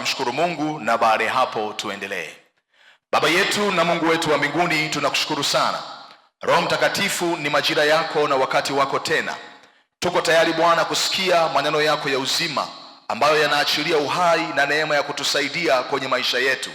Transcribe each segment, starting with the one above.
tukamshukuru Mungu na baada ya hapo tuendelee. Baba yetu na Mungu wetu wa mbinguni, tunakushukuru sana. Roho Mtakatifu, ni majira yako na wakati wako tena. Tuko tayari Bwana kusikia maneno yako ya uzima ambayo yanaachilia uhai na neema ya kutusaidia kwenye maisha yetu.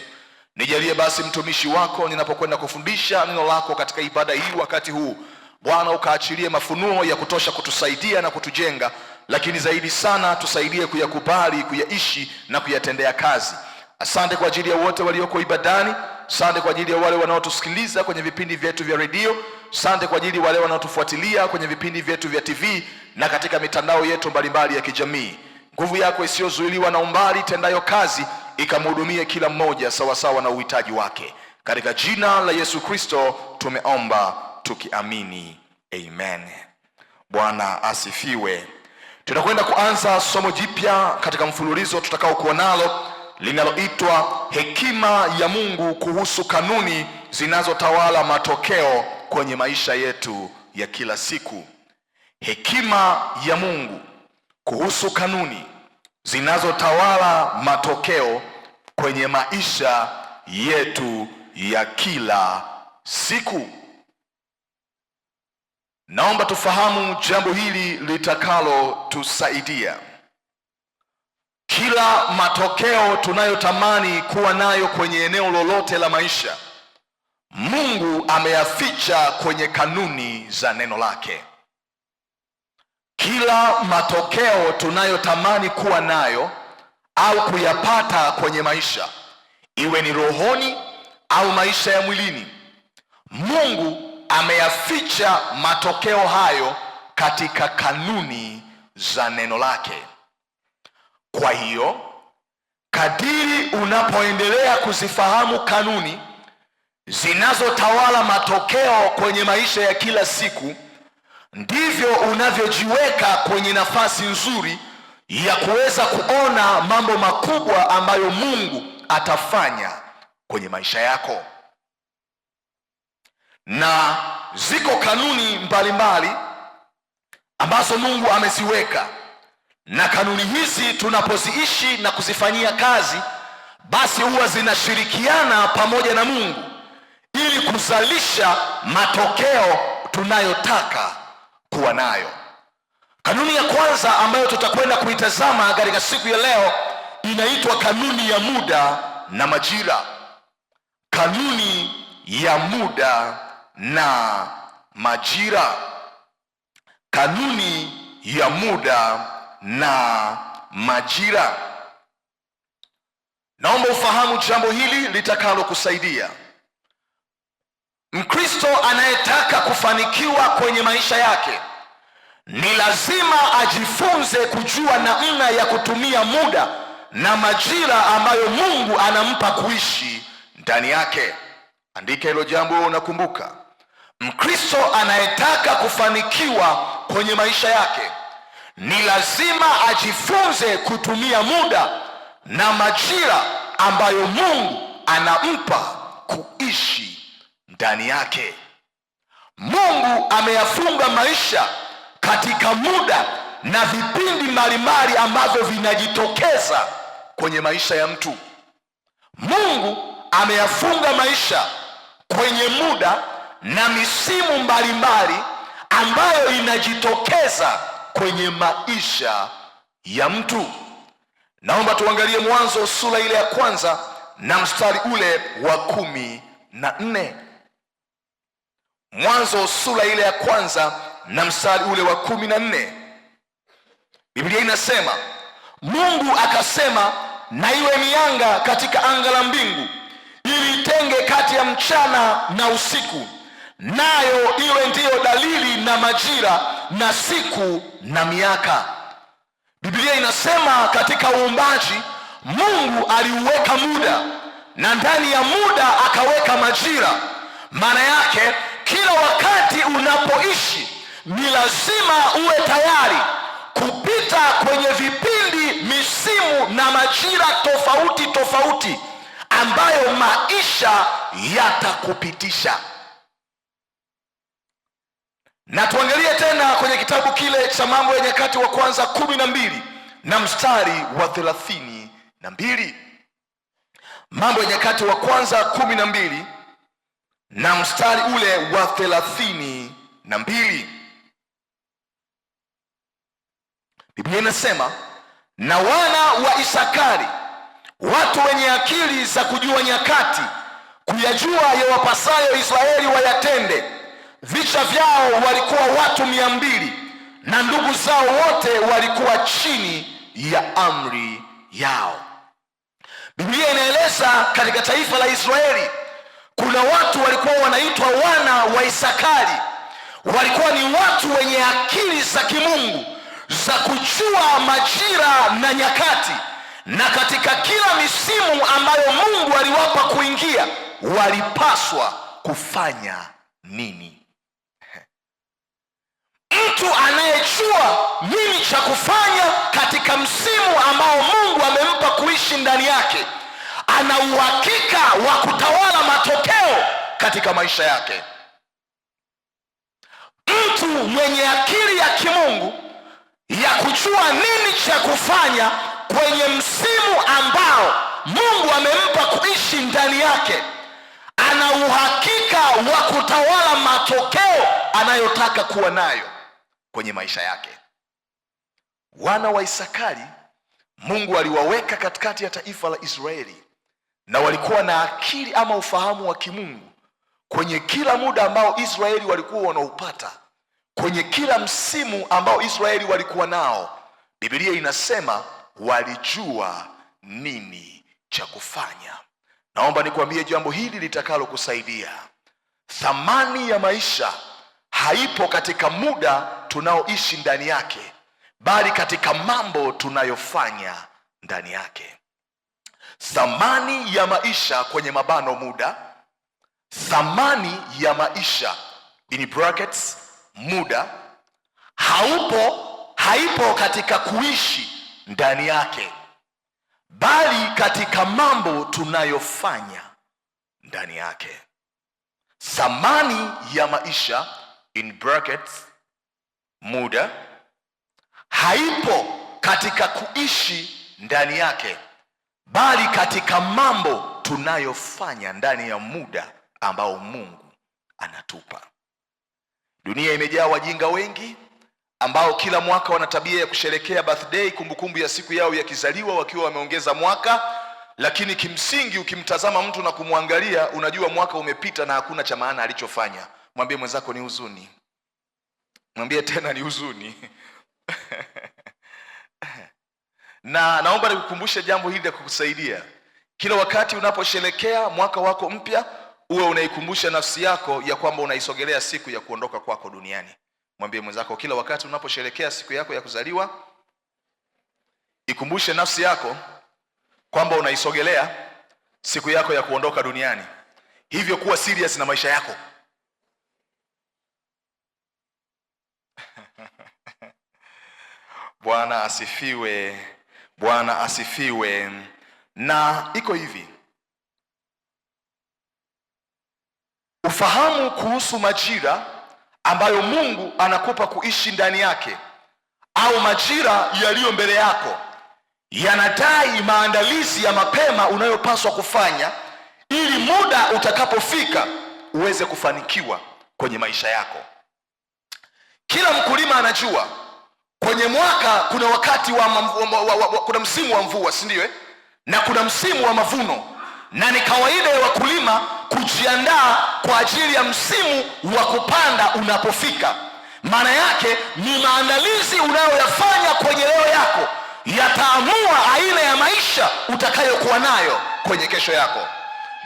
Nijalie basi mtumishi wako ninapokwenda kufundisha neno lako katika ibada hii wakati huu, Bwana ukaachilie mafunuo ya kutosha kutusaidia na kutujenga, lakini zaidi sana tusaidie kuyakubali, kuyaishi na kuyatendea kazi. Asante kwa ajili ya wote walioko ibadani. Asante kwa ajili ya wale wanaotusikiliza kwenye vipindi vyetu vya redio. Asante kwa ajili ya wale wanaotufuatilia kwenye vipindi vyetu vya TV na katika mitandao yetu mbalimbali ya kijamii. Nguvu yako isiyozuiliwa na umbali tendayo kazi ikamhudumie kila mmoja sawasawa na uhitaji wake. Katika jina la Yesu Kristo tumeomba tukiamini, amen. Bwana asifiwe. Tunakwenda kuanza somo jipya katika mfululizo tutakao kuwa nalo linaloitwa hekima ya Mungu kuhusu kanuni zinazotawala matokeo kwenye maisha yetu ya kila siku. Hekima ya Mungu kuhusu kanuni zinazotawala matokeo kwenye maisha yetu ya kila siku. Naomba tufahamu jambo hili litakalo tusaidia. Kila matokeo tunayotamani kuwa nayo kwenye eneo lolote la maisha, Mungu ameyaficha kwenye kanuni za neno lake. Kila matokeo tunayotamani kuwa nayo au kuyapata kwenye maisha, iwe ni rohoni au maisha ya mwilini, Mungu ameyaficha matokeo hayo katika kanuni za neno lake. Kwa hiyo, kadiri unapoendelea kuzifahamu kanuni zinazotawala matokeo kwenye maisha ya kila siku, ndivyo unavyojiweka kwenye nafasi nzuri ya kuweza kuona mambo makubwa ambayo Mungu atafanya kwenye maisha yako. Na ziko kanuni mbalimbali ambazo Mungu ameziweka, na kanuni hizi tunapoziishi na kuzifanyia kazi, basi huwa zinashirikiana pamoja na Mungu ili kuzalisha matokeo tunayotaka kuwa nayo. Kanuni ya kwanza ambayo tutakwenda kuitazama katika siku ya leo inaitwa kanuni ya muda na majira. Kanuni ya muda na majira. Kanuni ya muda na majira. Naomba ufahamu jambo hili litakalo kusaidia. Mkristo anayetaka kufanikiwa kwenye maisha yake ni lazima ajifunze kujua namna ya kutumia muda na majira ambayo Mungu anampa kuishi ndani yake. Andika hilo jambo unakumbuka. Mkristo anayetaka kufanikiwa kwenye maisha yake ni lazima ajifunze kutumia muda na majira ambayo Mungu anampa kuishi ndani yake. Mungu ameyafunga maisha katika muda na vipindi mbalimbali ambavyo vinajitokeza kwenye maisha ya mtu. Mungu ameyafunga maisha kwenye muda na misimu mbalimbali ambayo inajitokeza kwenye maisha ya mtu. Naomba tuangalie Mwanzo sura ile ya kwanza na mstari ule wa 14. Mwanzo sura ile ya kwanza na mstari ule wa 14. Biblia inasema, Mungu akasema, na iwe mianga katika anga la mbingu ili itenge kati ya mchana na usiku, nayo iwe ndiyo dalili na majira na siku na miaka. Biblia inasema katika uumbaji Mungu aliuweka muda, na ndani ya muda akaweka majira. Maana yake kila wakati unapoishi ni lazima uwe tayari kupita kwenye vipindi, misimu na majira tofauti tofauti ambayo maisha yatakupitisha. Na tuangalie tena kwenye kitabu kile cha Mambo ya Nyakati wa Kwanza 12 na mstari wa 32. Mambo ya Nyakati wa kwanza 12 na mstari ule wa 32. Biblia inasema, na wana wa Isakari, watu wenye akili za kujua nyakati, kuyajua yawapasayo Israeli wayatende. Vichwa vyao walikuwa watu 200, na ndugu zao wote walikuwa chini ya amri yao. Biblia inaeleza katika taifa la Israeli kuna watu walikuwa wanaitwa wana wa Isakari. Walikuwa ni watu wenye akili za kimungu za kujua majira na nyakati, na katika kila misimu ambayo Mungu aliwapa kuingia walipaswa kufanya nini. Mtu anayejua nini cha kufanya katika msimu ambao Mungu amempa kuishi ndani yake, ana uhakika wa kutawala matokeo katika maisha yake. Mtu mwenye akili ya kimungu ya kujua nini cha kufanya kwenye msimu ambao Mungu amempa kuishi ndani yake, ana uhakika wa kutawala matokeo anayotaka kuwa nayo kwenye maisha yake. Wana wa Isakari, Mungu aliwaweka katikati ya taifa la Israeli, na walikuwa na akili ama ufahamu wa kimungu kwenye kila muda ambao Israeli walikuwa wanaupata, kwenye kila msimu ambao Israeli walikuwa nao. Biblia inasema walijua nini cha kufanya. Naomba nikwambie jambo hili litakalo kusaidia. Thamani ya maisha haipo katika muda tunaoishi ndani yake, bali katika mambo tunayofanya ndani yake. Thamani ya maisha kwenye mabano muda, thamani ya maisha in brackets muda haipo katika kuishi ndani yake, bali katika mambo tunayofanya ndani yake. Thamani ya maisha in brackets muda haipo katika kuishi ndani yake, bali katika mambo tunayofanya ndani ya muda ambao Mungu anatupa. Dunia imejaa wajinga wengi ambao kila mwaka wana tabia ya kusherekea birthday, kumbukumbu ya siku yao ya kizaliwa, wakiwa wameongeza mwaka. Lakini kimsingi ukimtazama mtu na kumwangalia, unajua mwaka umepita na hakuna cha maana alichofanya. Mwambie mwenzako ni huzuni. Mwambie tena ni huzuni. Na naomba nikukumbushe jambo hili la kukusaidia. Kila wakati unaposherekea mwaka wako mpya, uwe unaikumbusha nafsi yako ya kwamba unaisogelea siku ya kuondoka kwako duniani. Mwambie mwenzako, kila wakati unaposherekea siku yako ya kuzaliwa, ikumbushe nafsi yako kwamba unaisogelea siku yako ya kuondoka duniani. Hivyo kuwa serious na maisha yako. Bwana asifiwe. Bwana asifiwe. Na iko hivi, ufahamu kuhusu majira ambayo Mungu anakupa kuishi ndani yake, au majira yaliyo mbele yako, yanadai maandalizi ya mapema unayopaswa kufanya ili muda utakapofika uweze kufanikiwa kwenye maisha yako. Kila mkulima anajua kwenye mwaka kuna wakati kuna msimu wa mvua, si ndio? Na kuna msimu wa mavuno, na ni kawaida ya wakulima kujiandaa kwa ajili ya msimu wa kupanda unapofika. Maana yake ni maandalizi unayoyafanya kwenye leo yako yataamua aina ya maisha utakayokuwa nayo kwenye kesho yako.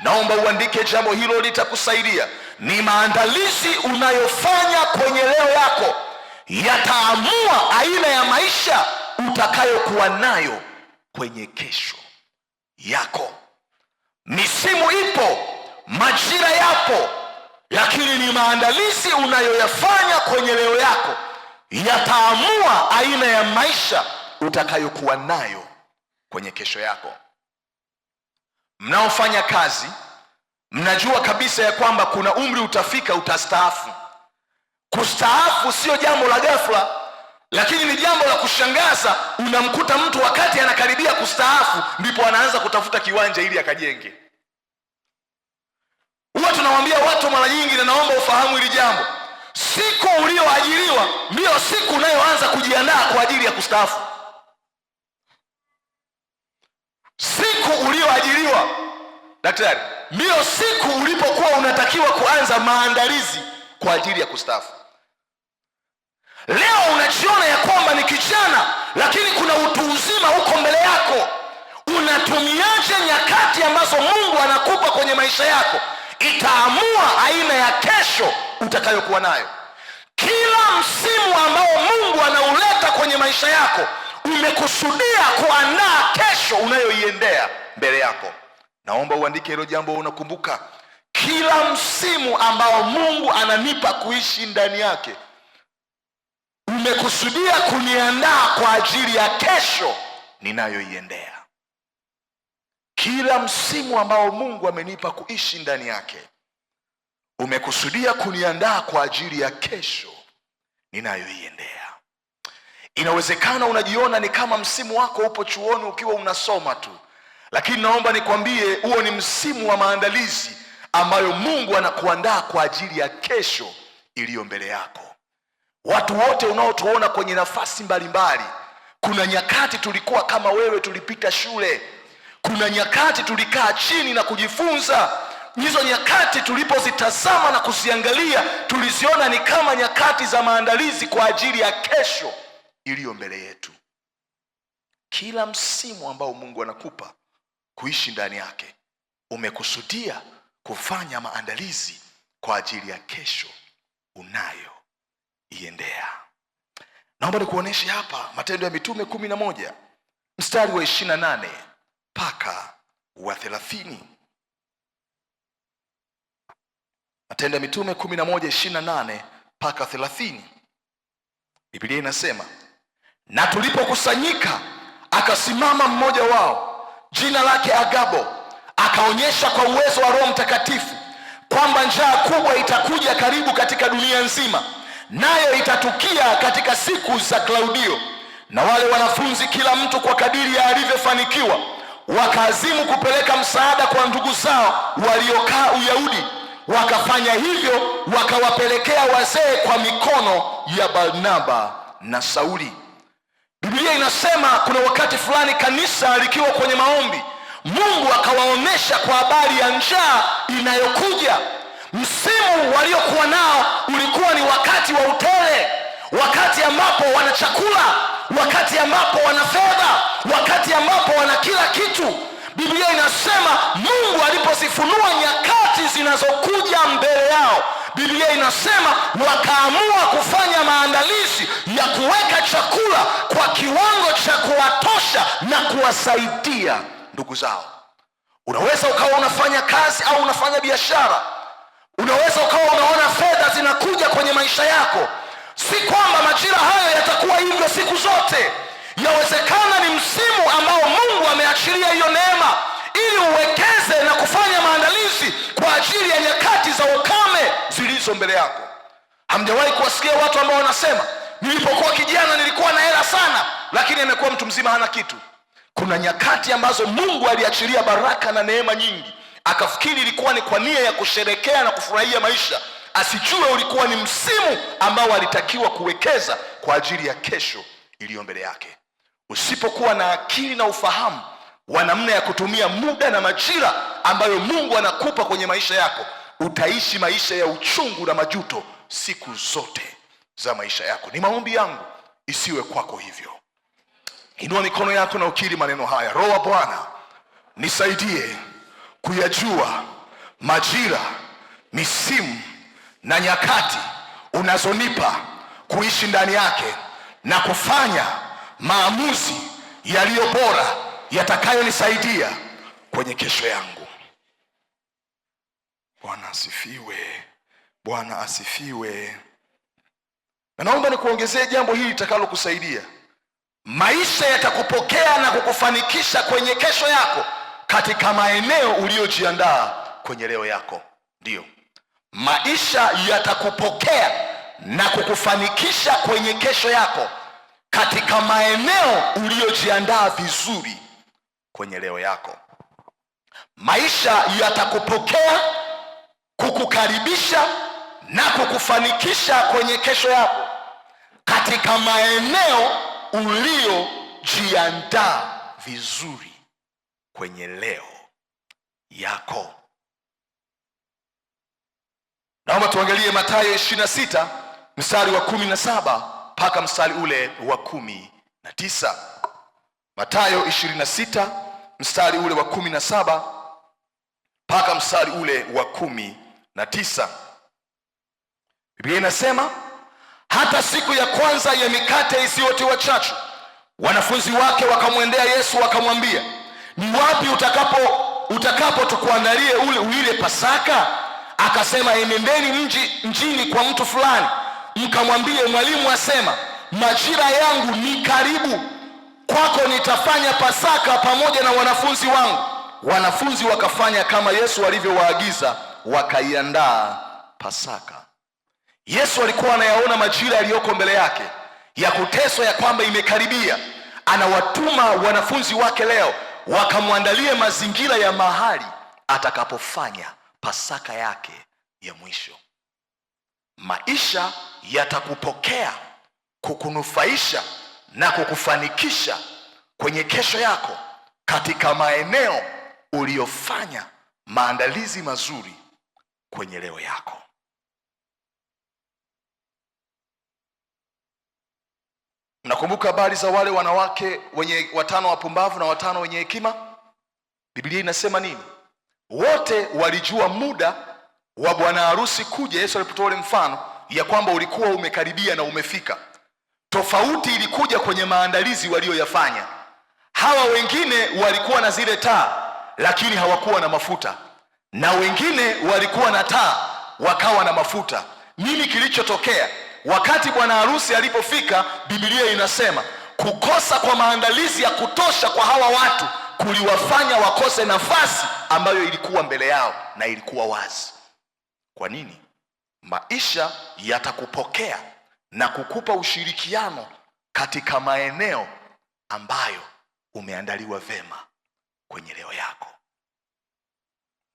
Naomba uandike jambo hilo, litakusaidia. Ni maandalizi unayofanya kwenye leo yako yataamua aina ya maisha utakayokuwa nayo kwenye kesho yako. Misimu ipo, majira yapo, lakini ni maandalizi unayoyafanya kwenye leo yako yataamua aina ya maisha utakayokuwa nayo kwenye kesho yako. Mnaofanya kazi mnajua kabisa ya kwamba kuna umri utafika utastaafu. Kustaafu sio jambo la ghafla, Lakini ni jambo la kushangaza, unamkuta mtu wakati anakaribia kustaafu ndipo anaanza kutafuta kiwanja ili akajenge. Huwa tunawaambia watu mara nyingi, na naomba ufahamu hili jambo, siku ulioajiriwa ndio siku unayoanza kujiandaa kwa ajili ya kustaafu. Siku ulioajiriwa, daktari, ndio siku ulipokuwa unatakiwa kuanza maandalizi kwa ajili ya kustaafu. Leo unajiona ya kwamba ni kijana, lakini kuna utu uzima huko mbele yako. Unatumiaje nyakati ambazo Mungu anakupa kwenye maisha yako? Itaamua aina ya kesho utakayokuwa nayo. Kila msimu ambao Mungu anauleta kwenye maisha yako umekusudia kuandaa kesho unayoiendea mbele yako. Naomba uandike hilo jambo, unakumbuka. Kila msimu ambao Mungu ananipa kuishi ndani yake umekusudia kuniandaa kwa ajili ya kesho ninayoiendea. Kila msimu ambao Mungu amenipa kuishi ndani yake umekusudia kuniandaa kwa ajili ya kesho ninayoiendea. Inawezekana unajiona ni kama msimu wako upo chuoni ukiwa unasoma tu, lakini naomba nikwambie, huo ni msimu wa maandalizi ambayo Mungu anakuandaa kwa ajili ya kesho iliyo mbele yako. Watu wote unaotuona kwenye nafasi mbalimbali, kuna nyakati tulikuwa kama wewe, tulipita shule. Kuna nyakati tulikaa chini na kujifunza. Hizo nyakati tulipozitazama na kuziangalia, tuliziona ni kama nyakati za maandalizi kwa ajili ya kesho iliyo mbele yetu. Kila msimu ambao Mungu anakupa kuishi ndani yake umekusudia kufanya maandalizi kwa ajili ya kesho unayoiendea. Naomba nikuoneshe hapa Matendo ya Mitume 11 mstari wa 28 mpaka wa 30. Matendo ya Mitume 11:28 mpaka 30. Biblia inasema, na tulipokusanyika akasimama mmoja wao, jina lake Agabo, akaonyesha kwa uwezo wa Roho Mtakatifu kwamba njaa kubwa itakuja karibu katika dunia nzima, nayo itatukia katika siku za Klaudio. Na wale wanafunzi kila mtu kwa kadiri ya alivyofanikiwa wakaazimu kupeleka msaada kwa ndugu zao waliokaa Uyahudi. Wakafanya hivyo, wakawapelekea wazee kwa mikono ya Barnaba na Sauli. Biblia inasema kuna wakati fulani kanisa likiwa kwenye maombi, Mungu akawaonesha kwa habari ya njaa inayokuja. Msimu waliokuwa nao ulikuwa ni wakati wa utele, wakati ambapo wana chakula, wakati ambapo wana fedha, wakati ambapo wana kila kitu. Biblia inasema Mungu alipozifunua nyakati zinazokuja mbele yao, Biblia inasema wakaamua kufanya maandalizi ya kuweka chakula kwa kiwango cha kuwatosha na kuwasaidia ndugu zao. Unaweza ukawa unafanya kazi au unafanya biashara, unaweza ukawa unaona fedha zinakuja kwenye maisha yako. Si kwamba majira hayo yatakuwa hivyo siku zote. Yawezekana ni msimu ambao Mungu ameachilia hiyo neema ili uwekeze na kufanya maandalizi kwa ajili ya nyakati za ukame zilizo mbele yako. Hamjawahi kuwasikia watu ambao wanasema, nilipokuwa kijana nilikuwa na hela sana, lakini amekuwa mtu mzima hana kitu? Kuna nyakati ambazo Mungu aliachilia baraka na neema nyingi, akafikiri ilikuwa ni kwa nia ya kusherekea na kufurahia maisha, asijue ulikuwa ni msimu ambao alitakiwa kuwekeza kwa ajili ya kesho iliyo mbele yake. Usipokuwa na akili na ufahamu wa namna ya kutumia muda na majira ambayo Mungu anakupa kwenye maisha yako, utaishi maisha ya uchungu na majuto siku zote za maisha yako. Ni maombi yangu isiwe kwako hivyo. Inua mikono yako na ukiri maneno haya: Roho wa Bwana, nisaidie kuyajua majira, misimu na nyakati unazonipa kuishi ndani yake na kufanya maamuzi yaliyo bora yatakayonisaidia kwenye kesho yangu. Bwana asifiwe. Bwana asifiwe. Na naomba nikuongezee jambo hili litakalokusaidia. Maisha yatakupokea na kukufanikisha kwenye kesho yako katika maeneo uliyojiandaa kwenye leo yako. Ndiyo, maisha yatakupokea na kukufanikisha kwenye kesho yako katika maeneo uliyojiandaa vizuri kwenye leo yako. Maisha yatakupokea, kukukaribisha na kukufanikisha kwenye kesho yako katika maeneo uliyojiandaa vizuri kwenye leo yako. Naomba tuangalie Mathayo 26 mstari wa 17 mpaka mstari ule wa 19. Mathayo 26 mstari ule wa 17 mpaka mstari ule wa 19. Biblia inasema, hata siku ya kwanza ya mikate isiyotiwa chachu, wanafunzi wake wakamwendea Yesu wakamwambia, ni wapi utakapo tukuandalie uile Pasaka? Akasema, enendeni mjini kwa mtu fulani, mkamwambie, mwalimu asema, majira yangu ni karibu, kwako nitafanya Pasaka pamoja na wanafunzi wangu. Wanafunzi wakafanya kama Yesu alivyowaagiza, wakaiandaa Pasaka. Yesu alikuwa anayaona majira yaliyoko mbele yake ya kuteswa, ya kwamba imekaribia. Anawatuma wanafunzi wake leo wakamwandalie mazingira ya mahali atakapofanya Pasaka yake ya mwisho. Maisha yatakupokea, kukunufaisha na kukufanikisha kwenye kesho yako katika maeneo uliyofanya maandalizi mazuri kwenye leo yako. Mnakumbuka habari za wale wanawake wenye 5 wapumbavu na 5 wenye hekima? Biblia inasema nini? Wote walijua muda wa bwana harusi kuja. Yesu alipotoa ule mfano ya kwamba ulikuwa umekaribia na umefika. Tofauti ilikuja kwenye maandalizi walioyafanya. Hawa wengine walikuwa na zile taa lakini hawakuwa na mafuta, na wengine walikuwa na taa wakawa na mafuta. Nini kilichotokea? Wakati bwana harusi alipofika, Biblia inasema kukosa kwa maandalizi ya kutosha kwa hawa watu kuliwafanya wakose nafasi ambayo ilikuwa mbele yao na ilikuwa wazi. Kwa nini? Maisha yatakupokea na kukupa ushirikiano katika maeneo ambayo umeandaliwa vema kwenye leo yako.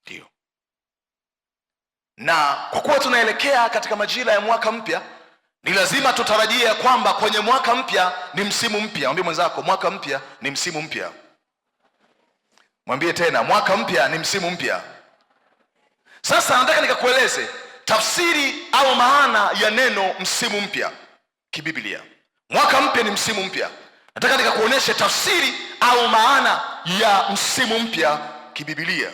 Ndio. Na kwa kuwa tunaelekea katika majira ya mwaka mpya, ni lazima tutarajie kwamba kwenye mwaka mpya ni msimu mpya. Mwambie mwenzako, mwaka mpya ni msimu mpya. Mwambie tena, mwaka mpya ni msimu mpya. Sasa nataka nikakueleze tafsiri au maana ya neno msimu mpya kibiblia. Mwaka mpya ni msimu mpya. Nataka nikakuoneshe tafsiri au maana ya msimu mpya kibiblia.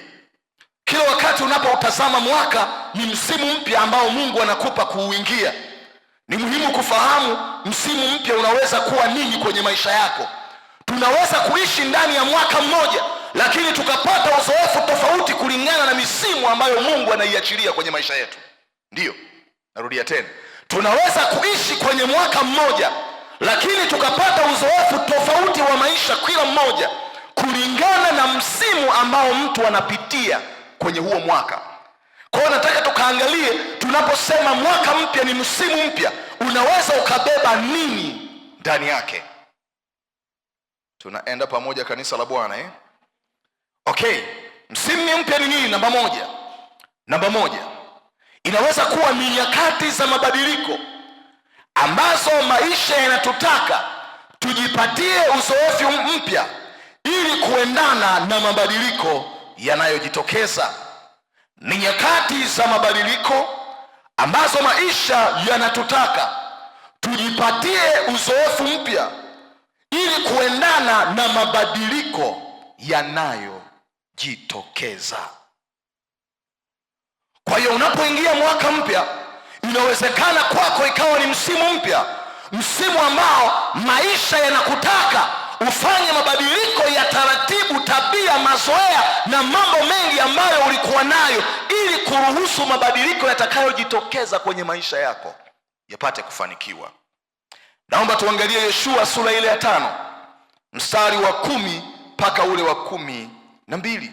Kila wakati unapotazama mwaka, ni msimu mpya ambao Mungu anakupa kuuingia. Ni muhimu kufahamu msimu mpya unaweza kuwa nini kwenye maisha yako. Tunaweza kuishi ndani ya mwaka mmoja, lakini tukapata uzoefu tofauti kulingana na misimu ambayo Mungu anaiachilia kwenye maisha yetu. Ndiyo, narudia tena. Tunaweza kuishi kwenye mwaka mmoja, lakini tukapata uzoefu tofauti wa maisha kila mmoja kulingana na msimu ambao mtu anapitia kwenye huo mwaka. Kwa hiyo nataka tukaangalie, tunaposema mwaka mpya ni msimu mpya, unaweza ukabeba nini ndani yake. Tunaenda pamoja kanisa la Bwana Okay, msimu mpya ni nini? Namba moja, inaweza kuwa ni nyakati za mabadiliko ambazo maisha yanatutaka tujipatie uzoefu mpya ili kuendana na mabadiliko yanayojitokeza. Ni nyakati za mabadiliko ambazo maisha yanatutaka tujipatie uzoefu mpya ili kuendana na mabadiliko yanayojitokeza. Kwa hiyo unapoingia mwaka mpya, inawezekana kwako ikawa ni msimu mpya, msimu ambao maisha yanakutaka ufanye mabadiliko ya taratibu, tabia, mazoea na mambo mengi ambayo ulikuwa nayo, ili kuruhusu mabadiliko yatakayojitokeza kwenye maisha yako yapate kufanikiwa. Naomba tuangalie Yoshua sura ile ya 5 mstari wa 10 mpaka ule wa 12.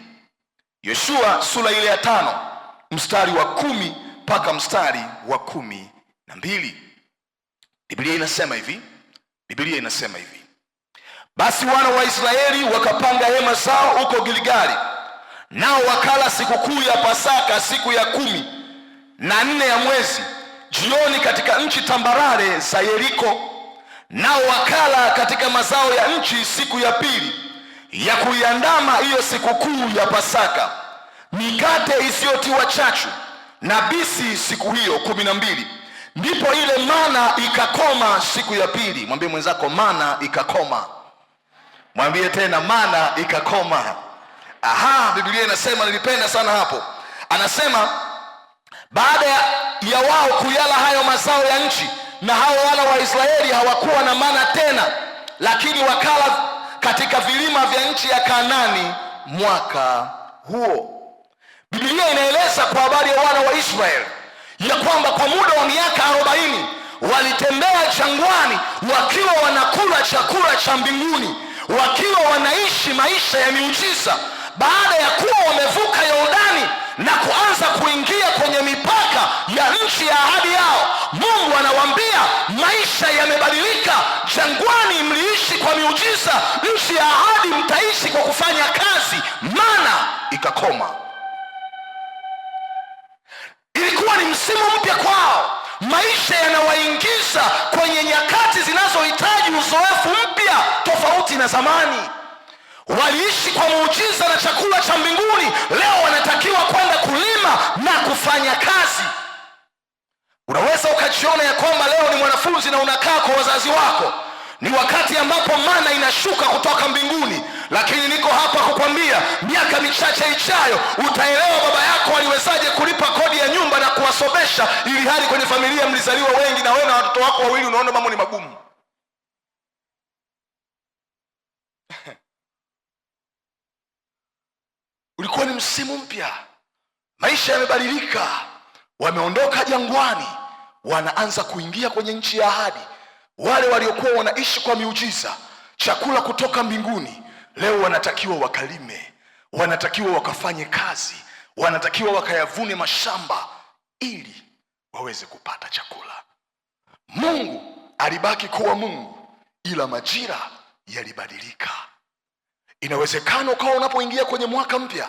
Yoshua sura ile ya 5 mstari wa 10 mpaka mstari wa 12. Biblia inasema hivi: Biblia inasema hivi: basi wana wa Israeli wakapanga hema zao huko Gilgali, nao wakala sikukuu ya Pasaka siku ya 14 ya mwezi jioni katika nchi tambarare za Yeriko. Nao wakala katika mazao ya nchi siku ya pili ya kuiandama hiyo sikukuu ya Pasaka, mikate isiyotiwa chachu na bisi siku hiyo 12. Ndipo ile mana ikakoma siku ya pili. Mwambie mwenzako, mana ikakoma. Mwambie tena, mana ikakoma. Biblia inasema, nilipenda sana hapo. Anasema baada ya wao kuyala hayo mazao ya nchi, na hao wana wa Israeli hawakuwa na mana tena, lakini wakala katika vilima vya nchi ya Kanaani mwaka huo. Biblia inaeleza kwa habari ya wana wa Israeli ya kwamba kwa muda wa miaka 40 walitembea jangwani wakiwa wanakula chakula cha mbinguni, wakiwa wanaishi maisha ya miujiza. Baada ya kuwa wamevuka Yordani na kuanza kuingia kwenye mipaka ya nchi ya ahadi yao, Mungu anawaambia maisha yamebadilika. Jangwani mliishi kwa miujiza, nchi ya ahadi mtaishi kwa kufanya kazi. Mana ikakoma. Ilikuwa ni msimu mpya kwao. Maisha yanawaingiza kwenye nyakati zinazohitaji uzoefu mpya tofauti na zamani. Waliishi kwa muujiza na chakula cha mbinguni, leo wanatakiwa kwenda kulima na kufanya kazi. Unaweza ukajiona ya kwamba leo ni mwanafunzi na unakaa kwa wazazi wako, ni wakati ambapo mana inashuka kutoka mbinguni, lakini niko hapa kukwambia miaka michache ijayo utaelewa baba yako aliwezaje kulipa kodi ya nyumba na kuwasomesha, ili hali kwenye familia mlizaliwa wengi na wewe na watoto wako wawili unaona mambo ni magumu. Ulikuwa ni msimu mpya, maisha yamebadilika. Wameondoka jangwani, wanaanza kuingia kwenye nchi ya ahadi. Wale waliokuwa wanaishi kwa miujiza, chakula kutoka mbinguni, leo wanatakiwa wakalime, wanatakiwa wakafanye kazi, wanatakiwa wakayavune mashamba ili waweze kupata chakula. Mungu alibaki kuwa Mungu, ila majira yalibadilika. Inawezekana ukawa unapoingia kwenye mwaka mpya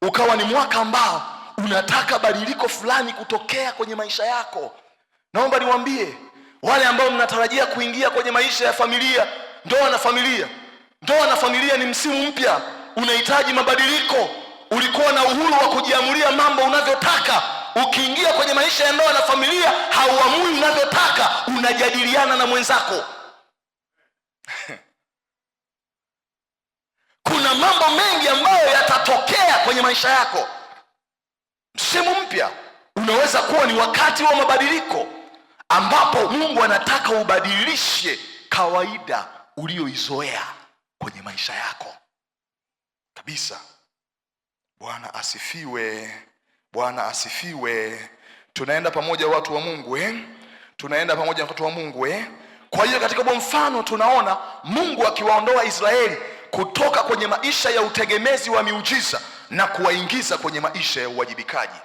ukawa ni mwaka ambao unataka badiliko fulani kutokea kwenye maisha yako. Naomba niwaambie wale ambao mnatarajia kuingia kwenye maisha ya familia, ndoa na familia ni msimu mpya, unahitaji mabadiliko. Ulikuwa na uhuru wa kujiamulia mambo unavyotaka. Ukiingia kwenye maisha ya ndoa na familia, hauamui unavyotaka, unajadiliana na mwenzako. Kuna mambo mengi ambayo yatatokea kwenye maisha yako. Msimu mpya unaweza kuwa ni wakati wa mabadiliko ambapo Mungu anataka ubadilishe kawaida ulioizoea kwenye maisha yako kabisa. Bwana asifiwe. Bwana asifiwe. Tunaenda pamoja watu wa Mungu Tunaenda pamoja watu wa Mungu Kwa hiyo katika mfano tunaona Mungu akiwaondoa Israeli kutoka kwenye maisha ya utegemezi wa miujiza na kuwaingiza kwenye maisha ya uwajibikaji.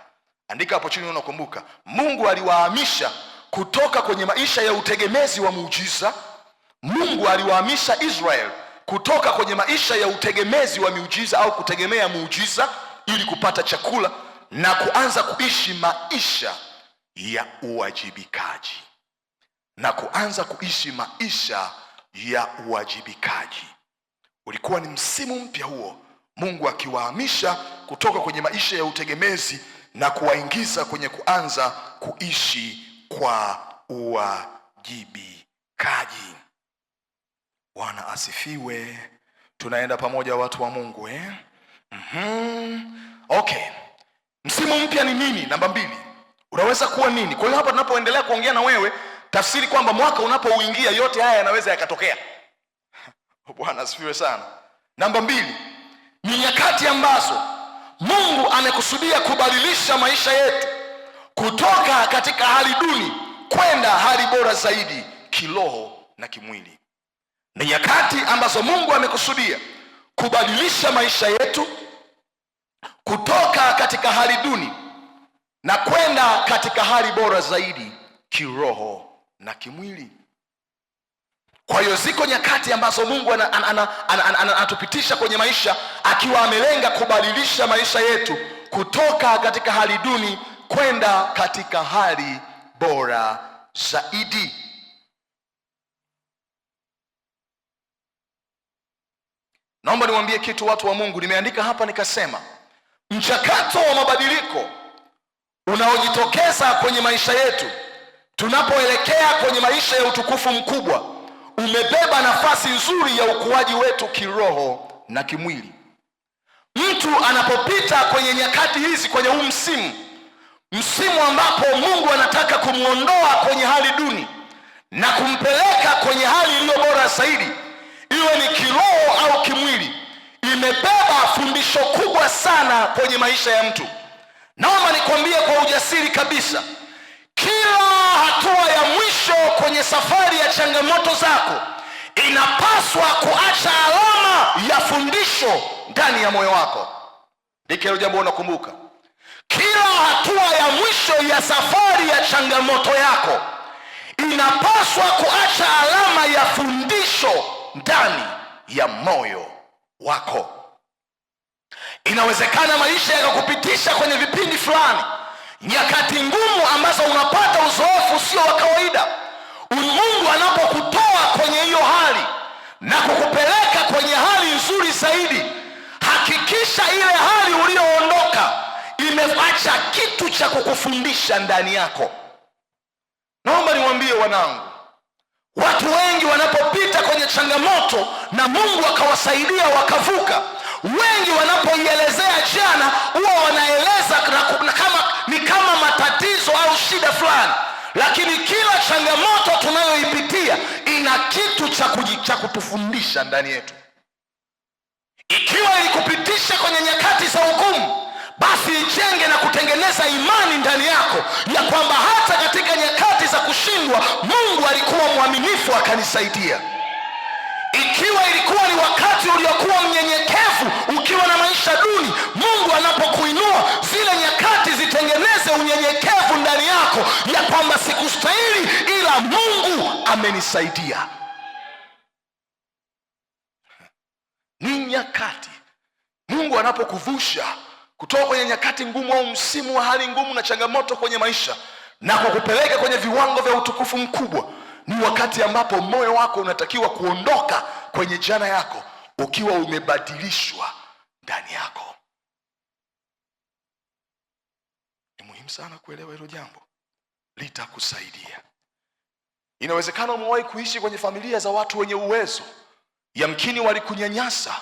Andika hapo chini unakumbuka, Mungu aliwahamisha kutoka kwenye maisha ya utegemezi wa muujiza. Mungu aliwahamisha Israeli kutoka kwenye maisha ya utegemezi wa miujiza au kutegemea muujiza ili kupata chakula na kuanza kuishi maisha ya uwajibikaji. Ulikuwa ni msimu mpya huo, Mungu akiwahamisha kutoka kwenye maisha ya utegemezi na kuwaingiza kwenye kuanza kuishi kwa uwajibikaji. Bwana asifiwe. Tunaenda pamoja watu wa Mungu Okay. Msimu mpya ni nini? Namba 2. Unaweza kuwa nini? Kwa hiyo hapa tunapoendelea kuongea na wewe, tafsiri kwamba mwaka unapouingia yote haya yanaweza yakatokea. Bwana asifiwe sana. Namba 2, ni nyakati ambazo Mungu amekusudia kubadilisha maisha yetu kutoka katika hali duni kwenda hali bora zaidi kiroho na kimwili. Ni nyakati ambazo Mungu amekusudia kubadilisha maisha yetu kutoka katika hali duni na kwenda katika hali bora zaidi kiroho na kimwili. Kwa hiyo ziko nyakati ambazo Mungu anatupitisha kwenye maisha akiwa amelenga kubadilisha maisha yetu kutoka katika hali duni kwenda katika hali bora zaidi. Naomba niwaambie kitu watu wa Mungu. Nimeandika hapa nikasema, mchakato wa mabadiliko unaojitokeza kwenye maisha yetu tunapoelekea kwenye maisha ya utukufu mkubwa umebeba nafasi nzuri ya ukuaji wetu kiroho na kimwili. Mtu anapopita kwenye nyakati hizi, kwenye huu msimu ambapo Mungu anataka kumuondoa kwenye hali duni na kumpeleka kwenye hali iliyo bora zaidi, iwe ni kiroho au kimwili, imebeba fundisho kubwa sana kwenye maisha ya mtu. Naomba nikwambie kwa ujasiri kabisa, kila hatua ya mwisho kwenye safari ya changamoto zako inapaswa kuacha alama ya fundisho ndani ya moyo wako. Ndike hilo jambo unakumbuka. Kila hatua ya mwisho ya safari ya changamoto yako inapaswa kuacha alama ya fundisho ndani ya moyo wako. Inawezekana maisha yakakupitisha kwenye vipindi fulani, nyakati ngumu ambazo unapata uzoefu sio wa kawaida. Mungu anapokutoa kwenye hiyo hali na kukupeleka kwenye hali nzuri zaidi, hakikisha ile hali ulioondoka imeacha kitu cha kukufundisha ndani yako. Naomba niwaambie wanangu, watu wengi wanapopita kwenye changamoto na Mungu akawasaidia wakavuka, wengi wanapoielezea jana huwa wanaeleza ni kama matatizo au shida fulani, lakini kila changamoto tunayoipitia ina kitu cha kutufundisha ndani yetu. Ikiwa ilikupitisha kwenye nyakati za hukumu, basi ijenge na kutengeneza imani ndani yako ya kwamba hata katika nyakati za kushindwa Mungu alikuwa mwaminifu akanisaidia. Ikiwa ilikuwa ni wakati uliokuwa mnyenyekevu ukiwa na maisha duni, Mungu anapokuinua zile nyakati zitengeneze unyenyekevu ndani yako ya kwamba sikustahili ila Mungu amenisaidia. Ni nyakati Mungu anapokuvusha kutoka kwenye nyakati ngumu au msimu wa hali ngumu na changamoto kwenye maisha na kukupeleka kwenye viwango vya utukufu mkubwa, ni wakati ambapo moyo wako unatakiwa kuondoka kwenye jana yako ukiwa umebadilishwa ndani yako. Ni muhimu sana kuelewa hilo jambo, litakusaidia. Inawezekana umewahi kuishi kwenye familia za watu wenye uwezo, yamkini walikunyanyasa,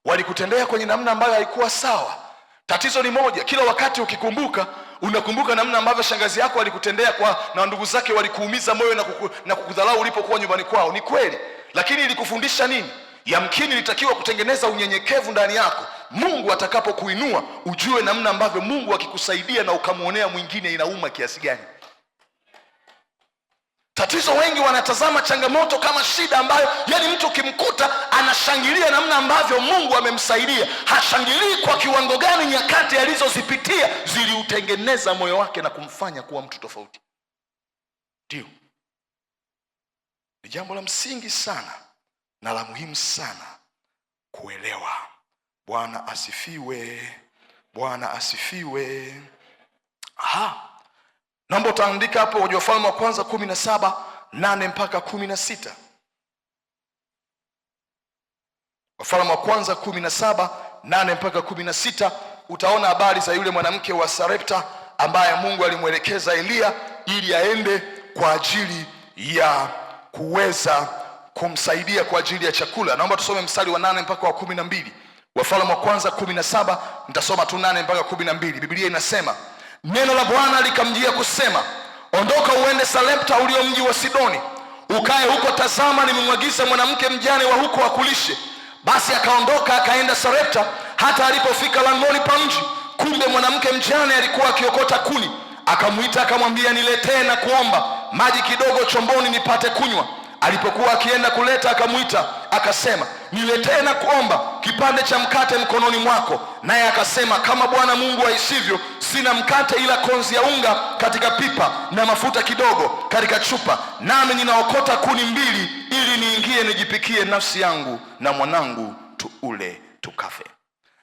walikutendea kwenye namna ambayo haikuwa sawa. Tatizo ni moja, kila wakati ukikumbuka, unakumbuka namna ambavyo shangazi yako alikutendea na ndugu zake walikuumiza moyo na kukudharau ulipokuwa nyumbani kwao. Ni kweli, lakini ilikufundisha nini? Yamkini ilitakiwa kutengeneza unyenyekevu ndani yako. Mungu atakapokuinua ujue namna ambavyo Mungu akikusaidia na ukamuonea mwingine inauma kiasi gani. Tatizo, wengi wanatazama changamoto kama shida ambayo mtu ukimkuta anashangilia namna ambavyo Mungu amemsaidia. Hashangilii kwa kiwango gani nyakati alizozipitia ziliutengeneza moyo wake na kumfanya kuwa mtu tofauti. Ndio, ni jambo la msingi sana na la muhimu sana kuelewa. Bwana asifiwe. Bwana asifiwe. Naomba utaandika hapo kwenye Wafalme wa kwanza 17:8 mpaka 16. Wafalme wa kwanza 17:8 mpaka 16, utaona habari za yule mwanamke wa Sarepta ambaye Mungu alimwelekeza Elia ili aende kwa ajili ya kuweza kumsaidia kwa ajili ya chakula. Naomba tusome mstari wa 8 mpaka wa 12. Wafalme wa kwanza 17, nitasoma tu 8 mpaka 12. Biblia inasema, neno la Bwana likamjia kusema, ondoka uende Sarepta ulio mji wa Sidoni, ukae huko, tazama nimemwagiza mwanamke mjane wa huko akulishe. Basi akaondoka akaenda Sarepta, hata alipofika langoni pa mji, kumbe mwanamke mjane alikuwa akiokota kuni. Akamwita akamwambia, niletee na kuomba maji kidogo chomboni nipate kunywa. Alipokuwa akienda kuleta, akamwita akasema, niletee na kuomba kipande cha mkate mkononi mwako, naye akasema, kama Bwana Mungu aishivyo, sina mkate ila konzi ya unga katika pipa na mafuta kidogo katika chupa, nami ninaokota kuni 2 ili niingie nijipikie nafsi yangu na mwanangu, tuule tukafe.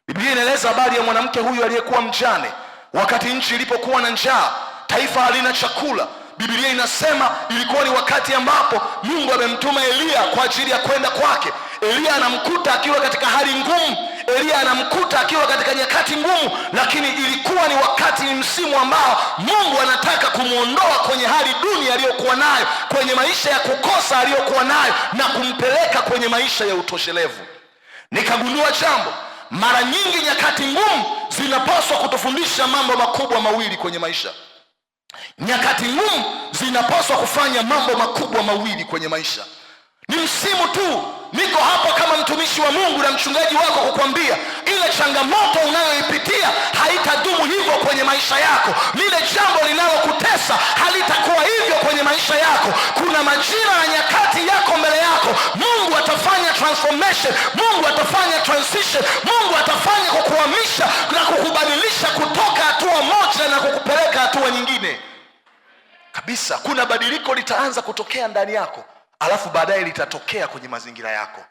Biblia inaeleza habari ya mwanamke huyu aliyekuwa mjane wakati nchi ilipokuwa na njaa, taifa halina chakula. Biblia inasema ilikuwa ni wakati ambapo Mungu amemtuma Elia kwa ajili ya kwenda kwake. Elia anamkuta akiwa katika hali ngumu, Elia anamkuta akiwa katika nyakati ngumu, lakini ilikuwa ni wakati, ni msimu ambao Mungu anataka kumuondoa kwenye hali duni aliyokuwa nayo, kwenye maisha ya kukosa aliyokuwa nayo, na kumpeleka kwenye maisha ya utoshelevu. Nikagundua jambo, mara nyingi nyakati ngumu zinapaswa kutufundisha mambo makubwa mawili kwenye maisha. Nyakati ngumu zinapaswa kufanya mambo makubwa mawili kwenye maisha. Ni msimu tu, niko hapa kama mtumishi wa Mungu na mchungaji wako kukwambia, ile changamoto unayoipitia haitadumu hivyo kwenye maisha yako. Lile jambo linalokutesa halitakuwa hivyo kwenye maisha yako. Kuna majira na nyakati yako mbele yako. Mungu atafanya transformation, Mungu atafanya transition, Mungu atafanya kukuhamisha na kukubadilisha kutoka hatua moja na kukupeleka hatua nyingine kabisa. Kuna badiliko litaanza kutokea ndani yako, alafu baadaye litatokea kwenye mazingira yako.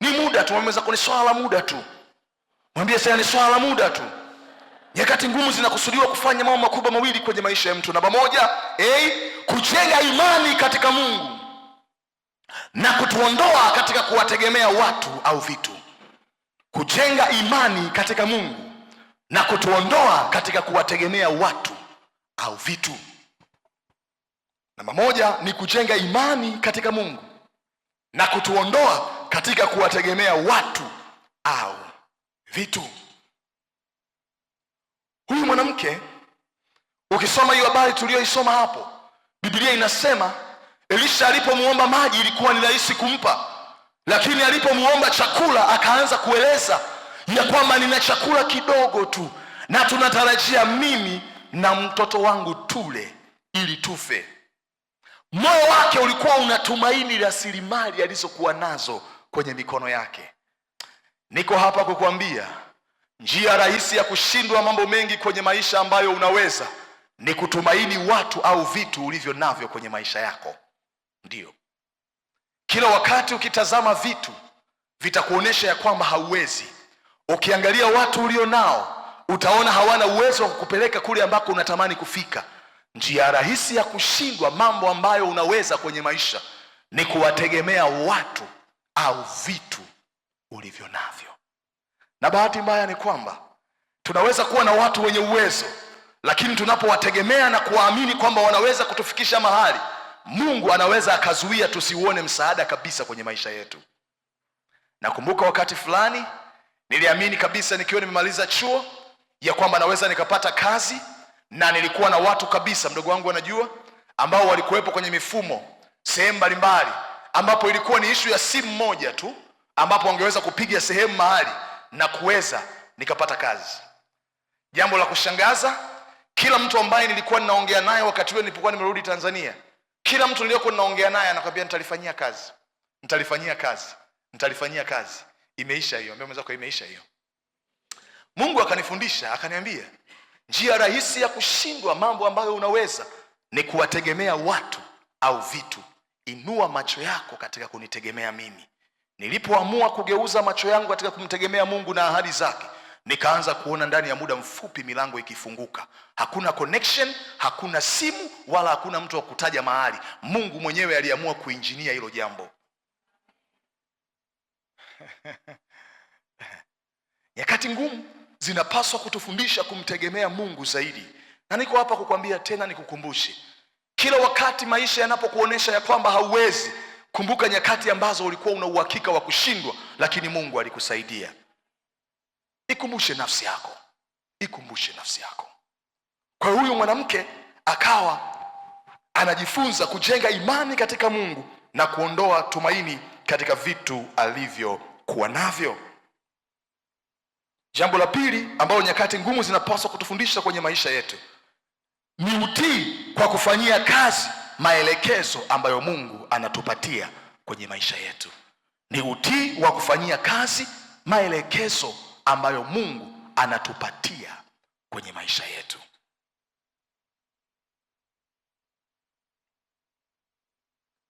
Ni muda tu, mwambie ni swala la muda tu. Mwambie sasa ni swala la muda tu. Nyakati ngumu zinakusudiwa kufanya mambo makubwa mawili kwenye maisha ya mtu. Namba moja, kujenga imani katika Mungu na kutuondoa katika kuwategemea watu au vitu. Kujenga imani katika Mungu na kutuondoa katika kuwategemea watu au vitu. Namba moja ni kujenga imani katika Mungu na kutuondoa katika kuwategemea watu au vitu. Huyu mwanamke, ukisoma hiyo habari tuliyoisoma hapo, Biblia inasema Elisha alipomuomba maji ilikuwa ni rahisi kumpa, lakini alipomuomba chakula akaanza kueleza ya kwamba nina chakula kidogo tu na tunatarajia mimi na mtoto wangu tule ili tufe. Moyo wake ulikuwa unatumaini rasilimali alizokuwa nazo kwenye mikono yake. Niko hapa kukuambia, njia rahisi ya kushindwa mambo mengi kwenye maisha ambayo unaweza ni kutumaini watu au vitu ulivyo navyo kwenye maisha yako. Ndio. Kila wakati ukitazama vitu vitakuonesha ya kwamba hauwezi. Ukiangalia watu ulio nao utaona hawana uwezo wa kukupeleka kule ambako unatamani kufika. Njia rahisi ya kushindwa mambo ambayo unaweza kwenye maisha ni kuwategemea watu au vitu ulivyo navyo. Na bahati mbaya ni kwamba tunaweza kuwa na watu wenye uwezo, lakini tunapowategemea na kuwaamini kwamba wanaweza kutufikisha mahali, Mungu anaweza akazuia tusiuone msaada kabisa kwenye maisha yetu. Nakumbuka wakati fulani niliamini kabisa nikiwa nimemaliza chuo ya kwamba naweza nikapata kazi, na nilikuwa na watu kabisa, mdogo wangu anajua, ambao walikuwepo kwenye mifumo sehemu mbalimbali, ambapo ilikuwa ni issue ya simu moja tu ambapo wangeweza kupiga sehemu mahali na kuweza nikapata kazi. Jambo la kushangaza, kila mtu ambaye nilikuwa ninaongea naye wakati ule nilipokuwa nimerudi Tanzania, kila mtu niliyokuwa ninaongea naye anakuambia nitalifanyia kazi, nitalifanyia kazi, nitalifanyia kazi. Imeisha hiyo, ambia mwenzako imeisha hiyo. Mungu akanifundisha, akaniambia njia rahisi ya kushindwa mambo ambayo unaweza ni kuwategemea watu au vitu. Inua macho yako katika kunitegemea mimi. Nilipoamua kugeuza macho yangu katika kumtegemea Mungu na ahadi zake, nikaanza kuona ndani ya muda mfupi milango ikifunguka. Hakuna connection, hakuna simu, wala hakuna mtu wa kutaja mahali. Mungu mwenyewe aliamua kuinjinia hilo jambo. Nyakati ngumu zinapaswa kutufundisha kumtegemea Mungu zaidi. Na niko hapa kukwambia tena, nikukumbushe, kila wakati maisha yanapokuonesha ya kwamba hauwezi, kumbuka nyakati ambazo ulikuwa una uhakika wa kushindwa, lakini Mungu alikusaidia. Ikumbushe nafsi yako, ikumbushe nafsi yako. Kwa huyu mwanamke akawa anajifunza kujenga imani katika Mungu na kuondoa tumaini katika vitu alivyokuwa navyo. Jambo la pili ambalo nyakati ngumu zinapaswa kutufundisha kwenye maisha yetu ni utii kwa kufanyia kazi maelekezo ambayo Mungu anatupatia kwenye maisha yetu. Ni utii wa kufanyia kazi maelekezo ambayo Mungu anatupatia kwenye maisha yetu.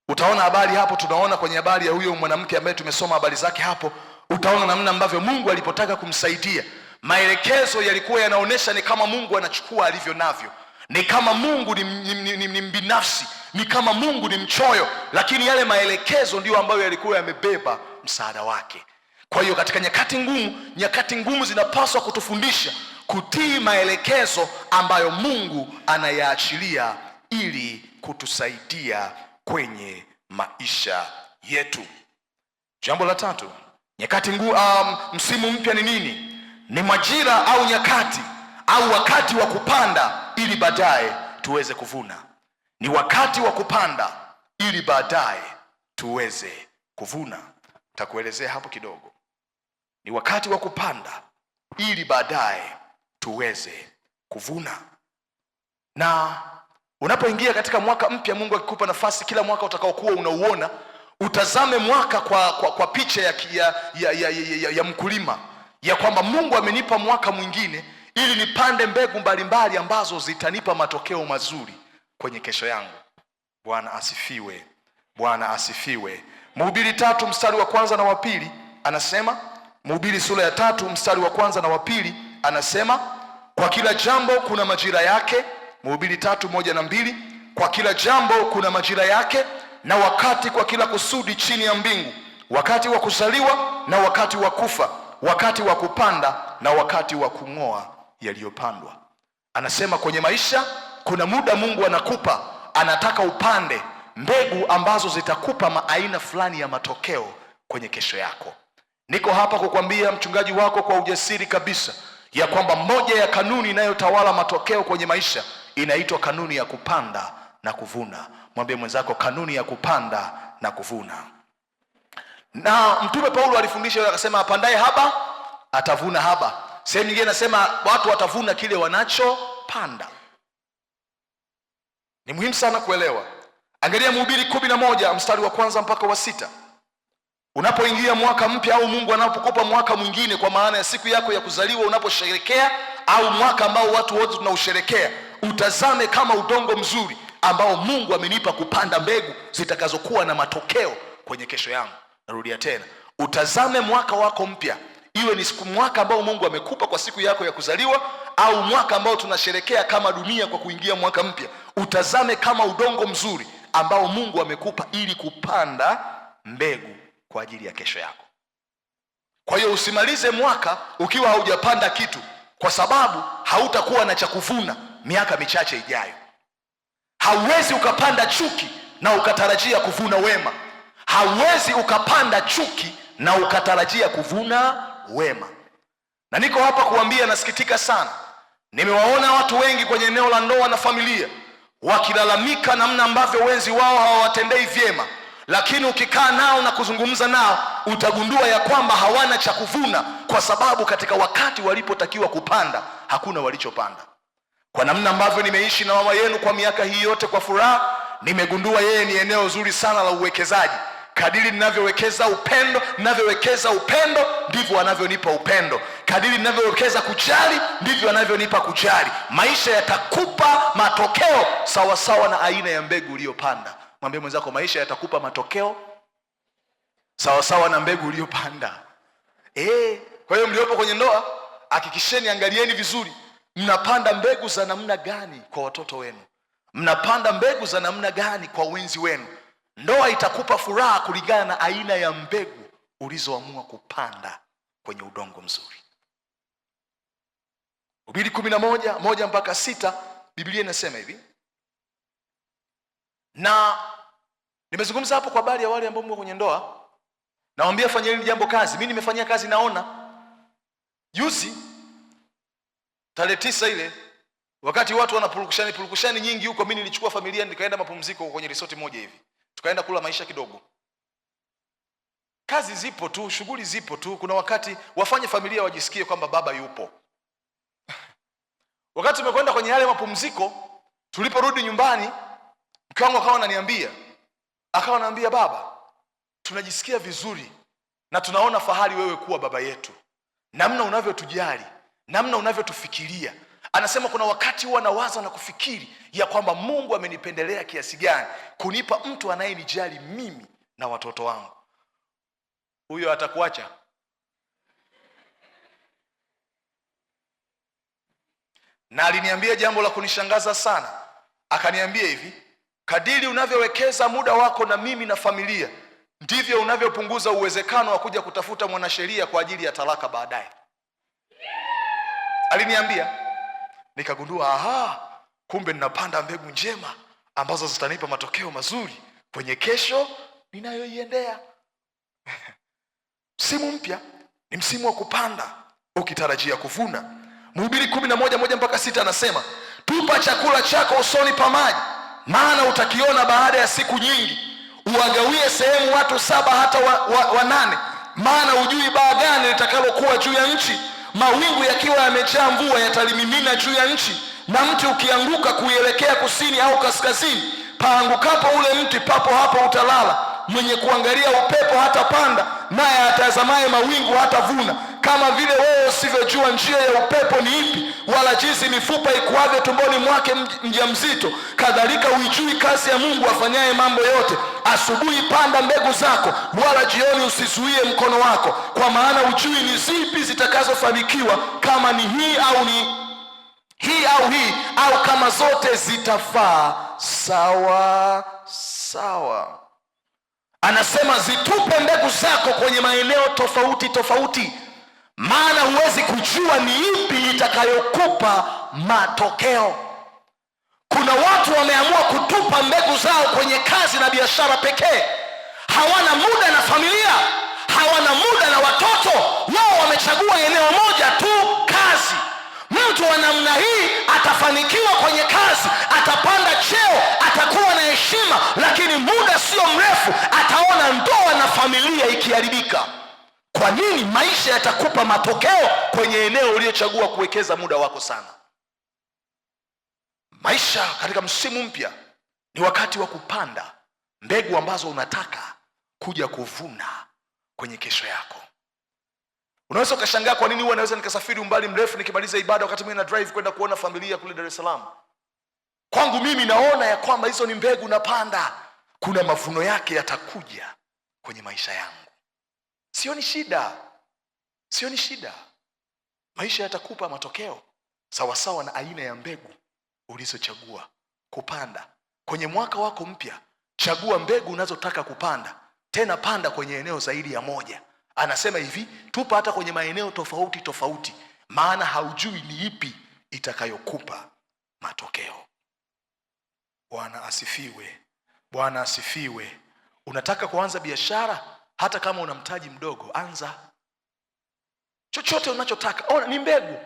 Utaona habari hapo, tunaona kwenye habari ya huyo mwanamke ambaye tumesoma habari zake hapo, utaona namna ambavyo Mungu alipotaka kumsaidia, maelekezo yalikuwa yanaonesha ni kama Mungu anachukua alivyo navyo, ni kama Mungu ni mbinafsi, ni kama Mungu ni mchoyo, lakini yale maelekezo ndio ambayo yalikuwa yamebeba msaada wake. Kwa hiyo katika nyakati ngumu zinapaswa kutufundisha kutii maelekezo ambayo Mungu anayaachilia ili kutusaidia kwenye maisha yetu. Jambo la tatu, msimu mpya ni nini? Ni majira au nyakati au wakati wa kupanda ili baadaye tuweze kuvuna. Ni wakati wa kupanda ili baadaye tuweze kuvuna. Nitakuelezea hapo kidogo. Ni wakati wa kupanda ili baadaye tuweze kuvuna. Na unapoingia katika mwaka mpya, Mungu akikupa nafasi, kila mwaka utakaokuwa unauona, utazame mwaka kwa picha ya mkulima, ya kwamba Mungu amenipa mwaka mwingine ili nipande mbegu mbalimbali ambazo zitanipa matokeo mazuri kwenye kesho yangu. Bwana asifiwe. Bwana asifiwe. Mhubiri 3 mstari wa kwanza na wa pili anasema, Mhubiri sura ya 3 mstari wa kwanza na wa pili anasema, kwa kila jambo kuna majira yake. Mhubiri 3:1 na 2, kwa kila jambo kuna majira yake na wakati kwa kila kusudi chini ya mbingu, wakati wa kuzaliwa na wakati wa kufa, wakati wa kupanda na wakati wa kung'oa yaliyopandwa. Anasema kwenye maisha kuna muda Mungu anakupa, anataka upande mbegu ambazo zitakupa aina fulani ya matokeo kwenye kesho yako. Niko hapa kukwambia, mchungaji wako, kwa ujasiri kabisa, ya kwamba moja ya kanuni inayotawala matokeo kwenye maisha inaitwa kanuni ya kupanda na kuvuna. Mwambie mwenzako, kanuni ya kupanda na kuvuna. Na Mtume Paulo alifundisha akasema, apandaye haba atavuna haba. Sehemu nyingine anasema watu watavuna kile wanachopanda. Ni muhimu sana kuelewa. Angalia Mhubiri 11 mstari wa kwanza mpaka wa 6. Unapoingia mwaka mpya au Mungu anapokupa mwaka mwingine, kwa maana ya siku yako ya kuzaliwa unaposherehekea, au mwaka ambao watu wote tunausherehekea, utazame kama udongo mzuri ambao Mungu amenipa kupanda mbegu zitakazokuwa na matokeo kwenye kesho yangu. Narudia tena, utazame mwaka wako mpya, iwe ni mwaka ambao Mungu amekupa kwa siku yako ya kuzaliwa, au mwaka ambao tunasherehekea kama dunia kwa kuingia mwaka mpya. Utazame kama udongo mzuri ambao Mungu amekupa ili kupanda mbegu kwa ajili ya kesho yako. Kwa hiyo usimalize mwaka ukiwa haujapanda kitu, kwa sababu hautakuwa na cha kuvuna miaka michache ijayo. Hauwezi ukapanda chuki na ukatarajia kuvuna wema. Hauwezi ukapanda chuki na ukatarajia kuvuna wema. Na niko hapa kuambia, nasikitika sana, nimewaona watu wengi kwenye eneo la ndoa na familia wakilalamika namna ambavyo wenzi wao hawawatendei vyema, lakini ukikaa nao na kuzungumza nao utagundua ya kwamba hawana cha kuvuna, kwa sababu katika wakati walipotakiwa kupanda hakuna walichopanda. Kwa namna ambavyo nimeishi na mama yenu kwa miaka hii yote kwa furaha, nimegundua yeye ni eneo zuri sana la uwekezaji. Kadiri ninavyowekeza upendo ndivyo anavyonipa upendo. Kadiri ninavyowekeza kujali ndivyo anavyonipa kujali. Maisha yatakupa matokeo sawa sawa na aina ya mbegu uliyopanda. Mwambie mwenzako, maisha yatakupa matokeo sawa sawa na mbegu uliyopanda. Kwa hiyo mliopo kwenye ndoa, hakikisheni, angalieni vizuri, mnapanda mbegu za namna gani kwa watoto wenu? Mnapanda mbegu za namna gani kwa wenzi wenu? Ndoa itakupa furaha kulingana na aina ya mbegu ulizoamua kupanda kwenye udongo mzuri. Mhubiri 11:1 mpaka 6, Biblia inasema hivi. Na nimezungumza hapo kwa habari ya wale ambao mko kwenye ndoa. Nawaambia fanyeni jambo kazi. Mimi nimefanyia kazi, naona. Juzi tarehe 9 ile, wakati watu wanapurukushani nyingi huko, mimi nilichukua familia nikaenda mapumziko kwenye resort moja hivi. Tukaenda kula maisha kidogo. Kazi zipo tu, shughuli zipo tu. Kuna wakati wafanye familia wajisikie kwamba baba yupo. Wakati tumekwenda kwenye yale mapumziko, tuliporudi nyumbani, mke wangu akawa ananiambia, baba, tunajisikia vizuri na tunaona fahari wewe kuwa baba yetu, namna unavyotujali, namna unavyotufikiria. Anasema kuna wakati huwa nawaza na kufikiri ya kwamba Mungu amenipendelea kiasi gani kunipa mtu anayenijali mimi na watoto wangu. Huyo atakuacha? Na aliniambia jambo la kunishangaza sana. Akaniambia hivi, kadiri unavyowekeza muda wako na mimi na familia, ndivyo unavyopunguza uwezekano wa kuja kutafuta mwanasheria kwa ajili ya talaka baadaye. Aliniambia, nikagundua kumbe ninapanda mbegu njema ambazo zitanipa matokeo mazuri kwenye kesho ninayoiendea. Msimu mpya ni msimu wa kupanda ukitarajia kuvuna. Mhubiri 11:1-6 anasema, tupa chakula chako usoni pa maji, maana utakiona baada ya siku nyingi. Uwagawie sehemu watu 7 hata 8, maana hujui baa gani litakalokuwa juu ya nchi. Mawingu yakiwa yamejaa mvua yatalimimina juu ya nchi, na mti ukianguka kuielekea kusini au kaskazini, paangukapo ule mti papo hapo utalala. Mwenye kuangalia upepo hatapanda, naye atazamaye mawingu hatavuna. Kama vile wewe usivyojua njia ya upepo ni ipi, wala jinsi mifupa ikuavyo tumboni mwake mjamzito, kadhalika huijui kazi ya Mungu afanyaye mambo yote. Asubuhi panda mbegu zako, wala jioni usizuie mkono wako, kwa maana hujui ni zipi zitakazofanikiwa, kama ni hii au hii, au kama zote zitafaa sawa sawa. Anasema zitupe mbegu zako kwenye maeneo tofauti tofauti, maana huwezi kujua ni ipi itakayokupa matokeo. Kuna watu wameamua kutupa mbegu zao kwenye kazi na biashara pekee. Hawana muda na familia, hawana muda na watoto. Wao wamechagua eneo moja tu, kazi. Mtu wa namna hii atafanikiwa kwenye kazi, atapanda cheo, atakuwa na heshima, lakini muda sio mrefu ataona ndoa na familia ikiharibika. Kwa nini? Maisha yatakupa matokeo kwenye eneo uliochagua kuwekeza muda wako sana. Maisha katika msimu mpya ni wakati wa kupanda mbegu ambazo unataka kuja kuvuna kwenye kesho yako. Unaweza ukashangaa kwa nini huwa naweza nikasafiri umbali mrefu nikimaliza ibada wakati mimi na drive kwenda kuona familia kule Dar es Salaam. Kwangu mimi naona ya kwamba hizo ni mbegu napanda, kuna mavuno yake yatakuja kwenye maisha yangu. Sioni shida. Maisha yatakupa matokeo sawasawa na aina ya mbegu ulizochagua kupanda kwenye mwaka wako mpya. Chagua mbegu unazotaka kupanda, tena panda kwenye eneo zaidi ya moja. Anasema hivi, tupa hata kwenye maeneo tofauti tofauti, maana haujui ni ipi itakayokupa matokeo. Bwana asifiwe. Unataka kuanza biashara, hata kama una mtaji mdogo, anza. Chochote unachotaka, ona ni mbegu.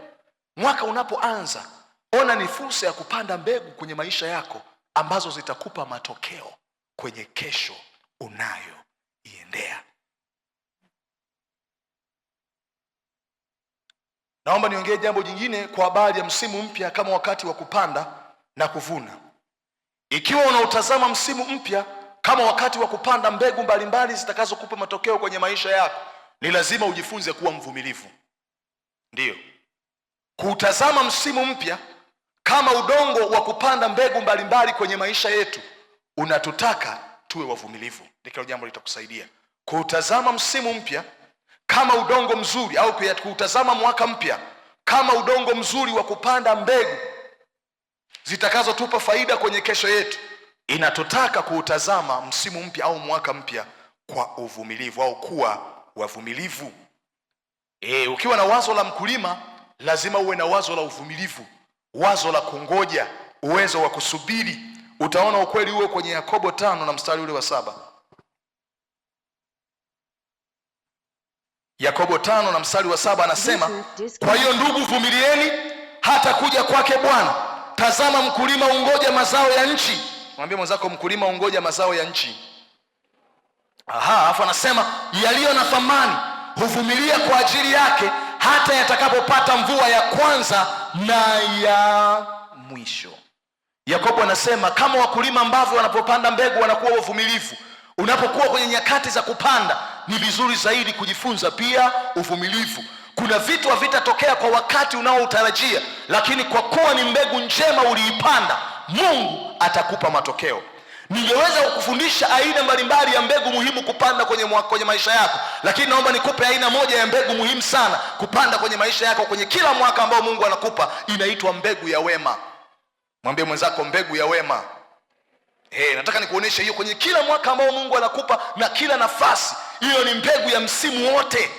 Mwaka unapoanza, ona ni fursa ya kupanda mbegu kwenye maisha yako ambazo zitakupa matokeo kwenye kesho unayoiendea. Naomba niongee jambo jingine kwa habari ya msimu mpya kama wakati wa kupanda na kuvuna. Ikiwa unautazama msimu mpya kama wakati wa kupanda mbegu mbalimbali zitakazokupa matokeo kwenye maisha yako, ni lazima ujifunze kuwa mvumilivu. Ndiyo, kutazama msimu mpya kama udongo wa kupanda mbegu mbalimbali kwenye maisha yetu, unatutaka tuwe wavumilivu. Ndilo jambo litakusaidia. Kutazama msimu mpya kama udongo mzuri, au pia kutazama mwaka mpya kama udongo mzuri wa kupanda mbegu zitakazotupa faida kwenye kesho yetu, inatutaka kuutazama msimu mpya au mwaka mpya kwa uvumilivu, au kuwa wavumilivu. Ukiwa na wazo la mkulima, lazima uwe na wazo la uvumilivu, wazo la kungoja, uwezo wa kusubiri. Utaona ukweli huo kwenye Yakobo 5 na mstari ule wa 7. Yakobo 5 na mstari wa 7 anasema, kwa hiyo ndugu, vumilieni hata kuja kwake Bwana. Tazama, mkulima ungoja mazao ya nchi. Mwambie mwenzako, mkulima ungoja mazao ya nchi. Alafu anasema, yaliyo na thamani huvumilia kwa ajili yake hata yatakapopata mvua ya kwanza na ya mwisho. Yakobo anasema kama wakulima ambavyo wanapopanda mbegu wanakuwa wavumilivu, Unapokuwa kwenye nyakati za kupanda, ni vizuri zaidi kujifunza pia uvumilivu. Kuna vitu havitatokea kwa wakati unaoutarajia, lakini kwa kuwa ni mbegu njema uliipanda, Mungu atakupa matokeo. Ningeweza kukufundisha aina mbalimbali ya mbegu muhimu kupanda kwenye maisha yako, lakini naomba nikupe aina moja ya mbegu muhimu sana kupanda kwenye maisha yako kwenye kila mwaka ambao Mungu anakupa. Inaitwa mbegu ya wema. Mwambie mwenzako, mbegu ya wema. Nataka nikuoneshe hiyo kwenye kila mwaka ambao Mungu anakupa na kila nafasi. Hiyo ni mbegu ya msimu wote.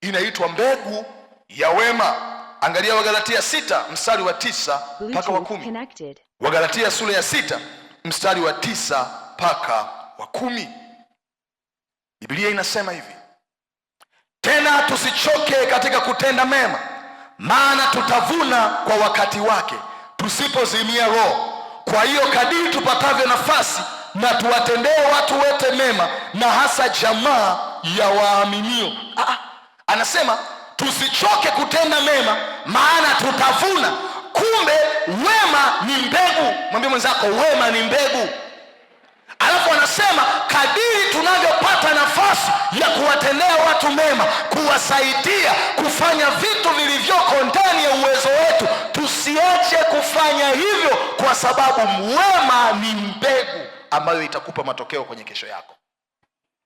Inaitwa mbegu ya wema. Angalia Wagalatia 6 mstari wa 9 mpaka wa 10. Wagalatia sura ya 6 mstari wa 9 mpaka wa 10. Biblia inasema hivi: tena tusichoke katika kutenda mema, maana tutavuna kwa wakati wake, tusipozimia roho. Kwa hiyo kadiri tupatavyo nafasi, na tuwatendee watu wote mema, na hasa jamaa ya waaminio. Anasema tusichoke kutenda mema, maana tutavuna. Kumbe wema ni mbegu. Mwambie mwenzako, wema ni mbegu. Alafu anasema kadiri tunavyopata nafasi ya kuwatendea watu mema, kuwasaidia, kufanya vitu vilivyoko ndani ya uwezo wetu, tusiache kufanya hivyo, kwa sababu wema ni mbegu ambayo itakupa matokeo kwenye kesho yako.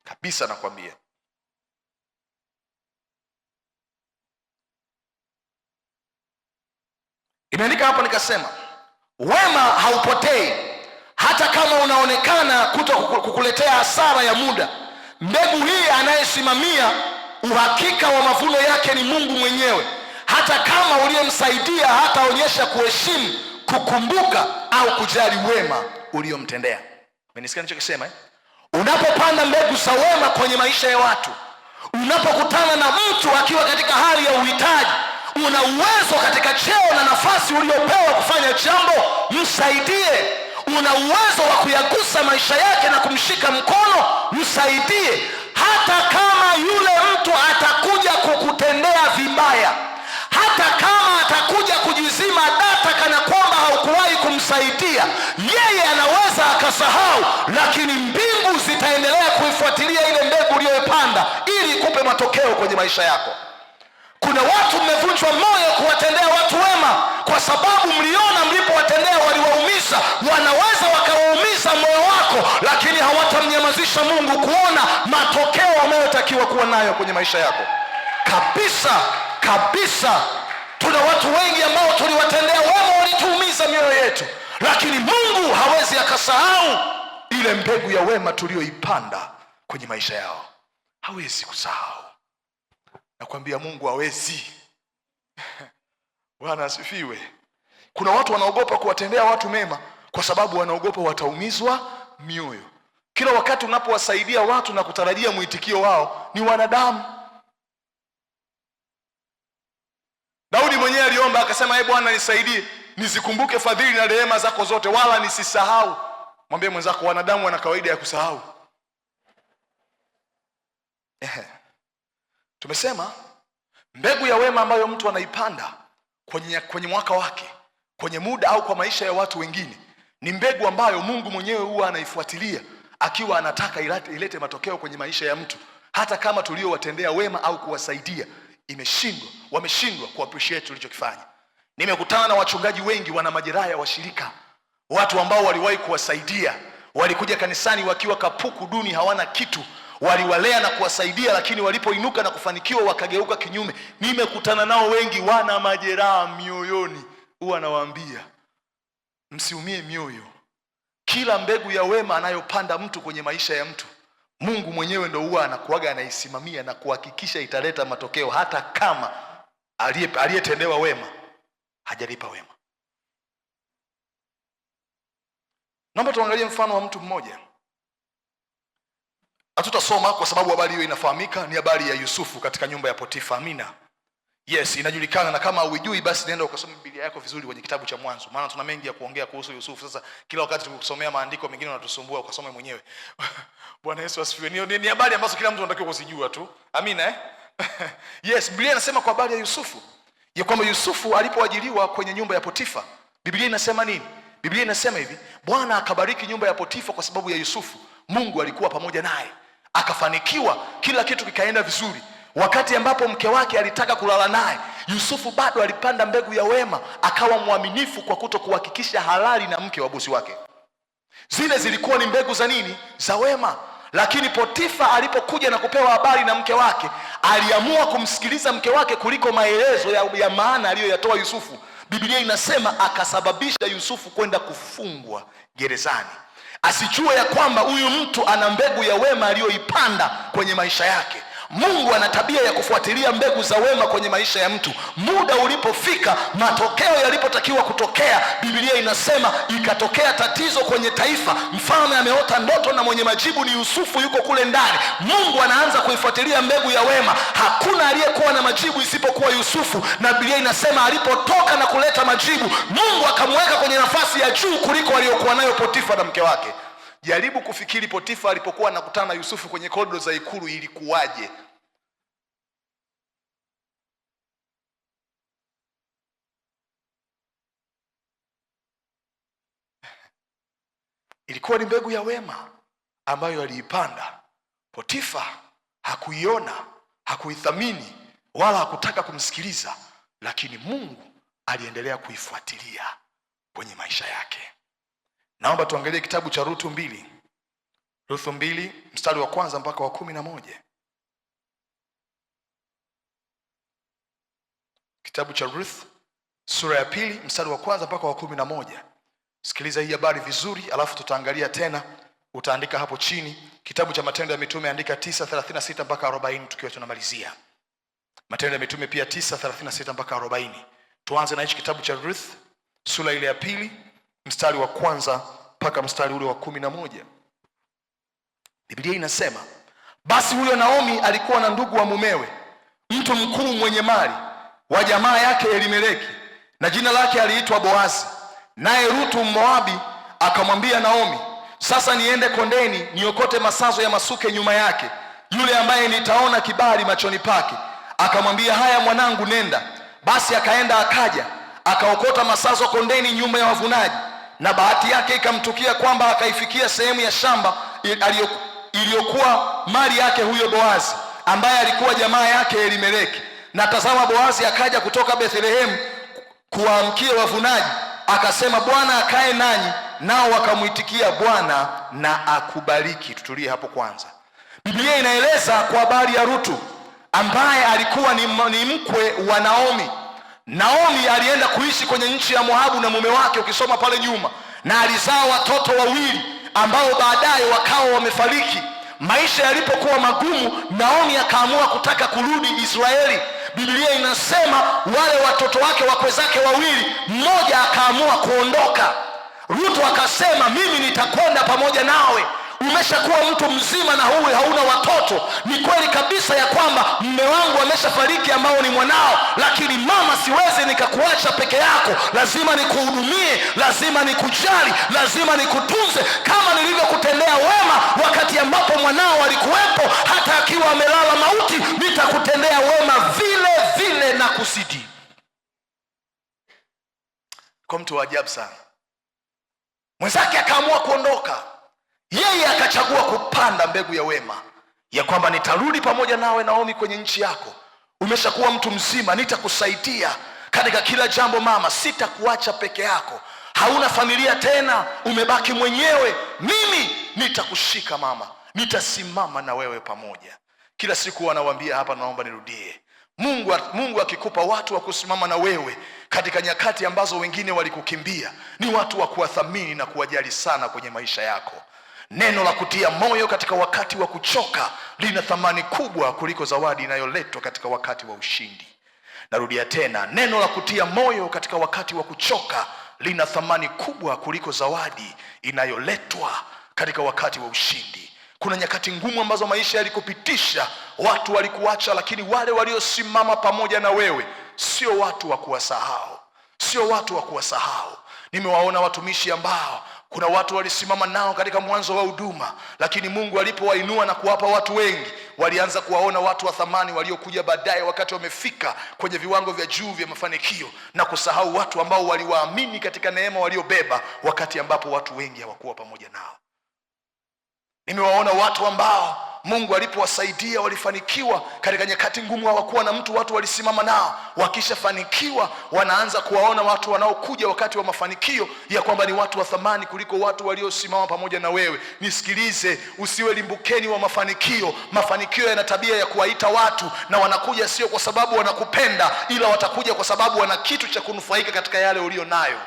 Kabisa nakwambia. Imeandika hapa, nikasema wema haupotei hata kama unaonekana kukuletea hasara ya muda. Mbegu hii anayesimamia uhakika wa mavuno yake ni Mungu mwenyewe. Hata kama uliyemsaidia hataonyesha kuheshimu, kukumbuka au kujali wema uliyomtendea. Umenisikia nichokisema? Unapopanda mbegu za wema kwenye maisha ya watu, unapokutana na mtu akiwa katika hali ya uhitaji, una uwezo katika cheo na nafasi uliopewa kufanya jambo, msaidie. Una uwezo wa kuyagusa maisha yake na kumshika mkono, msaidie. Hata kama yule mtu atakuja kukutendea vibaya, hata kama atakuja kujizima data kana kwamba haukuwahi kumsaidia, yeye anaweza akasahau, lakini mbingu zitaendelea kuifuatilia ile mbegu uliyoipanda ili ikupe matokeo kwenye maisha yako. Kuna watu mmevunjwa moyo kuwatendea watu wema, kwa sababu mliona mlipowatendea waliwaumiza. Wanaweza wakawaumiza moyo wako, lakini hawatamnyamazisha Mungu kuona matokeo unayotakiwa kuwa nayo kwenye maisha yako. Kabisa kabisa. Tuna watu wengi ambao tuliwatendea wema, walituumiza mioyo yetu, lakini Mungu hawezi akasahau ile mbegu ya wema tuliyoipanda kwenye maisha yao. Hawezi kusahau. Nakwambia Mungu hawezi. Bwana asifiwe. Kuna watu wanaogopa kuwatendea watu mema kwa sababu wanaogopa wataumizwa mioyo. Kila wakati unapowasaidia watu na kutarajia mwitikio wao, ni wanadamu. Daudi mwenyewe aliomba akasema, Bwana nisaidie nizikumbuke fadhili na rehema zako zote, wala nisisahau. Mwambie mwenzako, wanadamu wana kawaida ya kusahau. Tumesema mbegu ya wema ambayo mtu anaipanda kwenye mwaka wake, kwenye muda au kwa maisha ya watu wengine, ni mbegu ambayo Mungu mwenyewe huwa anaifuatilia akiwa anataka ilete matokeo kwenye maisha ya mtu. Hata kama tuliowatendea wema au kuwasaidia wameshindwa kuappreciate tulichokifanya. Nimekutana na wachungaji wengi wana majeraha ya washirika, watu ambao waliwahi kuwasaidia, walikuja kanisani wakiwa kapuku duni, hawana kitu, waliwalea na kuwasaidia, lakini walipoinuka na kufanikiwa wakageuka kinyume. Nimekutana nao wengi wana majeraha mioyoni. Huwa nawaambia msiumie mioyo. Kila mbegu ya wema anayopanda mtu kwenye maisha ya mtu, Mungu mwenyewe ndio huwa anakuaga anaisimamia na kuhakikisha italeta matokeo, hata kama aliyetendewa wema hajalipa wema. Naomba tuangalie mfano wa mtu mmoja. Hatutasoma kwa sababu habari hiyo inafahamika, ni habari ya Yusufu katika nyumba ya Potifa. Amina. Yes, inajulikana, na kama hujui basi nenda ukasome Biblia yako vizuri kwenye kitabu cha Mwanzo, maana tuna mengi ya kuongea kuhusu Yusufu. Sasa kila wakati tukikusomea maandiko mengine unatusumbua, ukasome mwenyewe. Bwana Yesu asifiwe. Ni habari ambazo kila mtu anatakiwa kuzijua tu. Amina Yes, Biblia inasema kwa habari ya Yusufu ya kwamba Yusufu alipoajiriwa kwenye nyumba ya Potifa, Biblia inasema nini? Biblia inasema hivi, Bwana akabariki nyumba ya Potifa kwa sababu ya Yusufu, Mungu alikuwa pamoja naye, akafanikiwa, kila kitu kikaenda vizuri. Wakati ambapo mke wake alitaka kulala naye, Yusufu bado alipanda mbegu ya wema, akawa mwaminifu kwa kuto kuhakikisha halali na mke wa bosi wake. Zile zilikuwa ni mbegu za nini? Za wema. Lakini Potifa alipokuja na kupewa habari na mke wake, aliamua kumsikiliza mke wake kuliko maelezo ya maana aliyoyatoa Yusufu. Biblia inasema akasababisha Yusufu kwenda kufungwa gerezani. Asijue ya kwamba huyu mtu ana mbegu ya wema aliyoipanda kwenye maisha yake. Mungu ana tabia ya kufuatilia mbegu za wema kwenye maisha ya mtu. Muda ulipofika, matokeo yalipotakiwa kutokea, Biblia inasema ikatokea tatizo kwenye taifa. Mfalme ameota ndoto na mwenye majibu ni Yusufu, yuko kule ndani. Mungu anaanza kuifuatilia mbegu ya wema. Hakuna aliyekuwa na majibu isipokuwa Yusufu, na Biblia inasema alipotoka na kuleta majibu, Mungu akamweka kwenye nafasi ya juu kuliko aliyokuwa nayo Potifa na mke wake. Jaribu kufikiri Potifa alipokuwa anakutana na Yusufu kwenye korido za ikulu, ilikuwaje? Ilikuwa ni mbegu ya wema ambayo aliipanda. Potifa hakuiona, hakuithamini, wala hakutaka kumsikiliza, lakini Mungu aliendelea kuifuatilia kwenye maisha yake. Naomba tuangalie kitabu cha Ruthu 2. Ruthu 2 mstari wa 1 mpaka wa 11. Kitabu cha Ruthu sura ya 2 mstari wa 1 mpaka wa 11. Sikiliza hii habari vizuri, alafu tutaangalia tena. Utaandika hapo chini. Kitabu cha Matendo ya Mitume andika 9:36 mpaka 40 tukiwa tunamalizia. Matendo ya Mitume pia 9:36 mpaka 40. Tuanze na hichi kitabu cha Ruthu sura ile ya 2 mstari wa 1 mpaka mstari ule wa 11. Biblia inasema, basi huyo Naomi alikuwa na ndugu wa mumewe, mtu mkuu mwenye mali wa jamaa yake Elimeleki, na jina lake aliitwa Boazi. Naye Ruthu Mmoabi akamwambia Naomi, sasa niende kondeni niokote masazo ya masuke nyuma yake, yule ambaye nitaona kibali machoni pake. Akamwambia, haya mwanangu, nenda. Basi akaenda, akaja akaokota masazo kondeni nyuma ya wavunaji. Na bahati yake ikamtukia kwamba akaifikia sehemu ya shamba iliyokuwa mali yake huyo Boazi, ambaye alikuwa jamaa yake Elimeleki. Na tazama, Boazi akaja kutoka Bethlehemu kuwaamkia wavunaji, akasema, Bwana akae nanyi. Nao wakamuitikia, Bwana na akubariki. Tutulie hapo kwanza. Biblia inaeleza kwa habari ya Ruthu ambaye alikuwa ni mkwe wa Naomi. Naomi alienda kuishi kwenye nchi ya Moabu na mume wake, ukisoma pale nyuma, na alizaa watoto wawili ambao baadaye wakawa wamefariki. Maisha yalipokuwa magumu, Naomi akaamua kutaka kurudi Israeli. Biblia inasema wale watoto wake wakwe zake wawili, mmoja akaamua kuondoka. Ruthu akasema, mimi nitakwenda pamoja nawe. Umeshakuwa mtu mzima na huwe hauna watoto. Ni kweli kabisa ya kwamba mume wangu ameshafariki ambao ni mwanao, lakini mama, siwezi nikakuacha peke yako. Lazima nikuhudumie, lazima nikujali, lazima nikutunze kama nilivyokutendea wema wakati ambapo mwanao alikuwepo. Hata akiwa amelala mauti, nitakutendea wema vile vile na kuzidi. Kwa mtu wa ajabu sana. Mwenzake akaamua kuondoka, yeye akachagua kupanda mbegu ya wema ya kwamba nitarudi pamoja nawe Naomi kwenye nchi yako. Umeshakuwa mtu mzima, nitakusaidia katika kila jambo mama, sitakuacha peke yako. Hauna familia tena, umebaki mwenyewe, mimi nitakushika mama, nitasimama na wewe pamoja. Kila siku wanawaambia hapa, naomba nirudie, Mungu akikupa watu wa kusimama na wewe katika nyakati ambazo wengine walikukimbia, ni watu wa kuwathamini na kuwajali sana kwenye maisha yako. Neno la kutia moyo katika wakati wa kuchoka lina thamani kubwa kuliko zawadi inayoletwa katika wakati wa ushindi. Narudia tena, neno la kutia moyo katika wakati wa kuchoka lina thamani kubwa kuliko zawadi inayoletwa katika wakati wa ushindi. Kuna nyakati ngumu ambazo maisha yalikupitisha, watu walikuacha, lakini wale waliosimama pamoja na wewe sio watu wa kuwasahau, sio watu wa kuwasahau. Nimewaona watumishi ambao kuna watu walisimama nao katika mwanzo wa huduma, lakini Mungu alipowainua na kuwapa watu wengi, walianza kuwaona watu wa thamani waliokuja baadaye wakati wamefika kwenye viwango vya juu vya mafanikio, na kusahau watu ambao waliwaamini katika neema waliobeba wakati ambapo watu wengi hawakuwa pamoja nao. Nimewaona watu ambao Mungu alipowasaidia walifanikiwa katika nyakati ngumu. Hawakuwa na mtu, watu walisimama nao. Wakishafanikiwa wanaanza kuwaona watu wanaokuja wakati wa mafanikio ya kwamba ni watu wa thamani kuliko watu waliosimama pamoja na wewe. Nisikilize, usiwe limbukeni wa mafanikio. Mafanikio yana tabia ya kuwaita watu, na wanakuja sio kwa sababu wanakupenda, ila watakuja kwa sababu wana kitu cha kunufaika katika yale ulio nayo.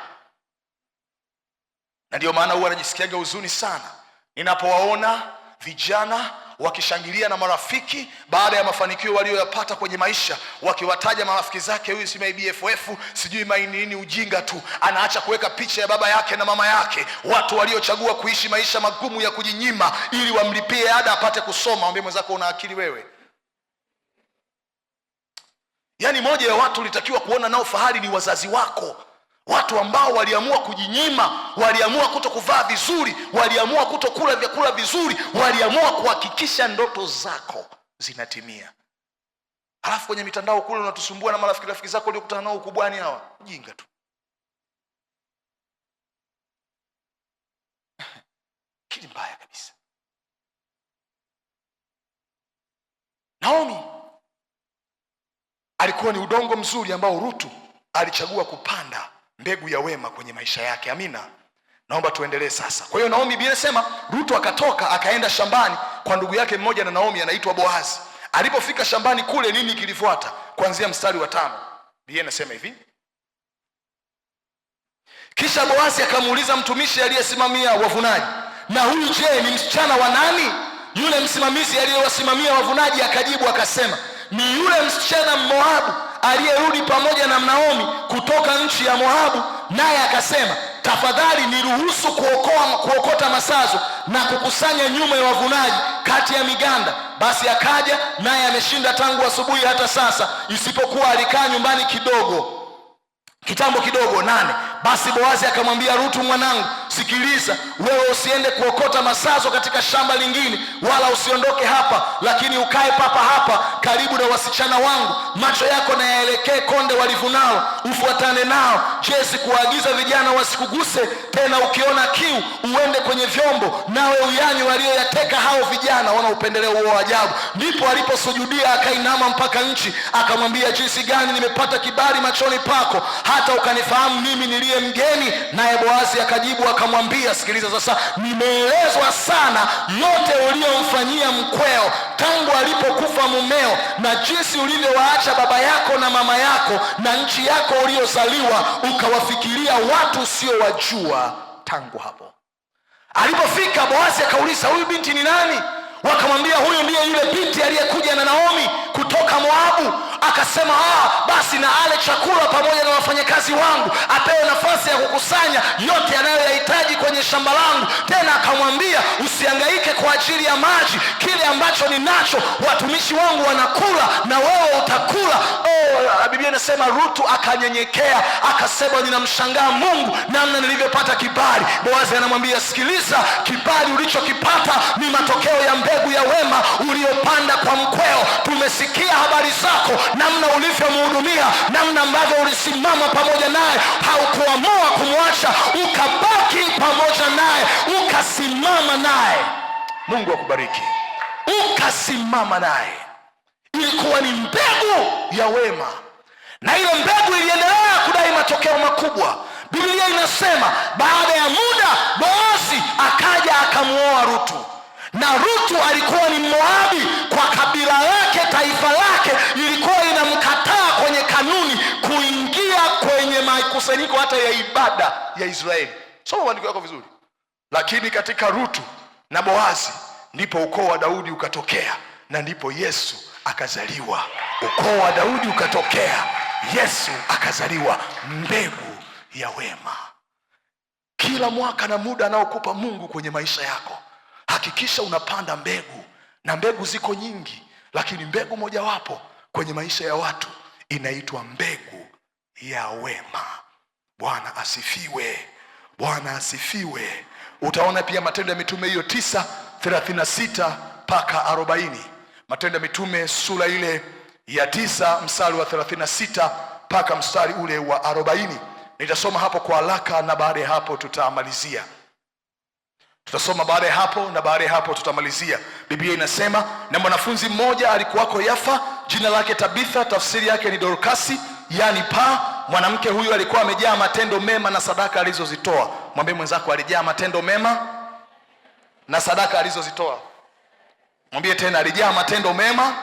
Na ndio maana huwa najisikiaga huzuni sana ninapowaona vijana wakishangilia na marafiki baada ya mafanikio walioyapata kwenye maisha, wakiwataja marafiki zake, huyu si BFF, sijui nini, ujinga tu. Anaacha kuweka picha ya baba yake na mama yake, watu waliochagua kuishi maisha magumu ya kujinyima ili wamlipie ada apate kusoma. Mwambie mwenzako, una akili wewe? Yaani moja ya watu ulitakiwa kuona nao fahari ni wazazi wako. Watu ambao waliamua kujinyima, waliamua kutokuvaa vizuri, waliamua kutokula vyakula vizuri, waliamua kuhakikisha ndoto zako zinatimia. Halafu kwenye mitandao kule unatusumbua na marafiki zako waliokutana nao ukubwani. Hawa ujinga tu. Kili mbaya kabisa. Naomi alikuwa ni udongo mzuri ambao Rutu alichagua kupanda mbegu ya wema kwenye maisha yake. Amina. Naomba tuendelee sasa. Kwa hiyo Naomi, Biblia inasema Rutu akatoka akaenda shambani kwa ndugu yake mmoja na Naomi anaitwa Boazi. Alipofika shambani kule, nini kilifuata? Kuanzia mstari wa 5. Biblia inasema hivi: kisha Boazi akamuuliza mtumishi aliyesimamia wavunaji, na huyu je, ni msichana wa nani? Yule msimamizi aliyewasimamia wavunaji akajibu akasema, ni yule msichana Mmoabu aliyerudi pamoja na Naomi kutoka nchi ya Moabu. Naye akasema, tafadhali niruhusu kuokota masazo na kukusanya nyuma ya wavunaji kati ya miganda. Basi akaja, naye ameshinda tangu asubuhi hata sasa, isipokuwa alikaa nyumbani kitambo kidogo. 8. Basi Boazi akamwambia Rutu, mwanangu, sikiliza, wewe usiende kuokota masazo katika shamba lingine, wala usiondoke hapa, lakini ukae papa hapa karibu na wasichana wangu. Macho yako na yaelekee konde walivunao, ufuatane nao. Je, sikuagiza vijana wasikuguse? Tena ukiona kiu uende kwenye vyombo, nawe uyanywe walioyateka hao vijana. Wana upendeleo huo ajabu. Ndipo aliposujudia akainama mpaka nchi, akamwambia, jinsi gani nimepata kibali machoni pako, hata ukanifahamu mimi niliye mgeni? Naye Boazi akajibu akamwambia, sikiliza sasa, nimeelezwa sana yote uliyomfanyia mkweo tangu alipokufa mumeo, na jinsi ulivyowaacha baba yako na mama yako na nchi yako uliozaliwa, ukawafikiria watu usiowajua. Tangu hapo alipofika, Boazi akauliza, huyu binti ni nani? Wakamwambia, huyu ndiye yule binti aliyekuja na Naomi kutoka Moabu. Akasema, basi na ale chakula pamoja na wafanyakazi wangu, apewe nafasi ya kukusanya yote anayoyahitaji kwenye shamba langu. Tena akamwambia, usihangaike kwa ajili ya maji, kile ambacho ninacho watumishi wangu wanakula na wewe utakula. Biblia inasema Rutu akanyenyekea, akasema, ninamshangaa Mungu namna nilivyopata kibali. Boazi anamwambia, sikiliza, kibali ulichokipata ni matokeo ya mbegu ya wema uliopanda kwa mkweo. Tumesikia habari zako, namna ulivyomhudumia, namna ambavyo ulisimama pamoja naye, haukuamua kumwacha, ukabaki pamoja naye, ukasimama naye. Mungu akubariki. Ukasimama naye. Ilikuwa ni mbegu ya wema, na ile mbegu iliendelea kudai matokeo makubwa. Biblia inasema baada ya muda Boazi akaja akamuoa Rutu, na Rutu alikuwa ni Moabi. Kwa kabila lake, taifa lake ilikuwa inamkataa kwenye kanuni kuingia kwenye makusanyiko hata ya ibada ya Israeli. Soma maandiko yako vizuri. Lakini katika Rutu na Boazi ndipo ukoo wa Daudi ukatokea, na ndipo Yesu akazaliwa. Ukoo wa Daudi ukatokea, Yesu akazaliwa, mbegu ya wema. Kila mwaka na muda anaokupa Mungu kwenye maisha yako, hakikisha unapanda mbegu, na mbegu ziko nyingi, lakini mbegu mojawapo kwenye maisha ya watu inaitwa mbegu ya wema. Bwana asifiwe. Bwana asifiwe. Utaona pia Matendo ya Mitume hiyo 9:36 mpaka 40. Matendo ya Mitume sura ile ya 9 mstari wa 36 mpaka mstari ule wa 40. Nitasoma hapo kwa haraka na baada ya hapo tutamalizia. Tutasoma baada ya hapo, na baada ya hapo tutamalizia. Biblia inasema, na mwanafunzi mmoja alikuwako Yafa, jina lake Tabitha, tafsiri yake ni Dorkasi, yani paa. Mwanamke huyu alikuwa amejaa matendo mema na sadaka alizozitoa. Mwambie mwenzako, alijaa matendo mema na sadaka alizozitoa. Mwambie tena, alijaa matendo mema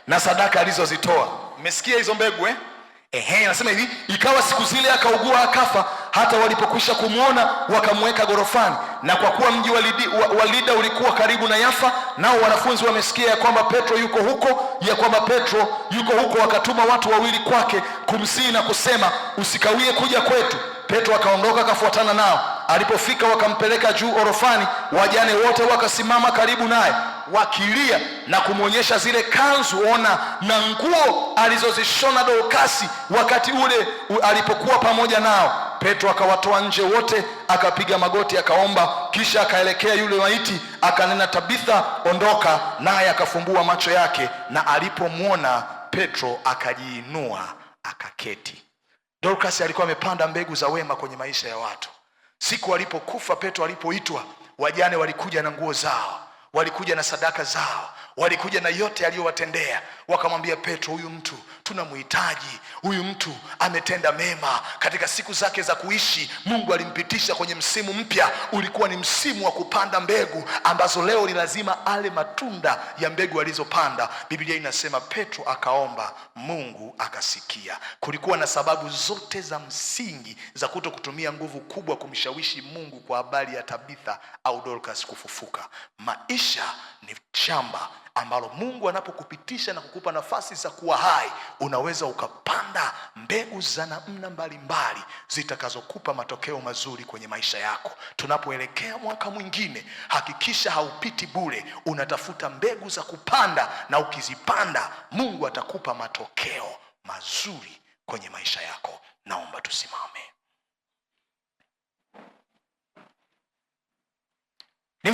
na sadaka alizozitoa. Mmesikia hizo mbegu anasema hivi, ikawa siku zile akaugua akafa, hata walipokwisha kumwona wakamweka gorofani. Na kwa kuwa mji wa Lida ulikuwa karibu na Yafa, nao wanafunzi wamesikia ya kwamba Petro yuko huko, wakatuma watu wawili kwake kumsihi na kusema, usikawie kuja kwetu. Petro akaondoka akafuatana nao. Alipofika wakampeleka juu orofani, wajane wote wakasimama karibu naye wakilia na kumwonyesha zile kanzu na nguo alizozishona Dorkasi wakati ule alipokuwa pamoja nao. Petro akawatoa nje wote, akapiga magoti akaomba, kisha akaelekea yule maiti akanena, Tabitha, ondoka. Naye akafumbua macho yake, na alipomwona Petro akajiinua akaketi. Dorkasi alikuwa amepanda mbegu za wema kwenye maisha ya watu. Siku alipokufa Petro, alipoitwa, wajane walikuja na nguo zao, walikuja na sadaka zao, walikuja na yote aliyowatendea. Wakamwambia Petro, huyu mtu tunamhitaji, huyu mtu ametenda mema katika siku zake za kuishi. Mungu alimpitisha kwenye msimu mpya, ulikuwa ni msimu wa kupanda mbegu ambazo leo ni lazima ale matunda ya mbegu alizopanda. Biblia inasema Petro akaomba, Mungu akasikia. Kulikuwa na sababu zote za msingi za kuto kutumia nguvu kubwa kumshawishi Mungu kwa habari ya Tabitha au Dorcas kufufuka. Maisha ni shamba ambalo Mungu anapokupitisha na kukupa nafasi za kuwa hai, unaweza ukapanda mbegu za namna mbalimbali zitakazokupa matokeo mazuri kwenye maisha yako. Tunapoelekea mwaka mwingine, hakikisha haupiti bure, unatafuta mbegu za kupanda, na ukizipanda Mungu atakupa matokeo mazuri kwenye maisha yako. Naomba tusimame.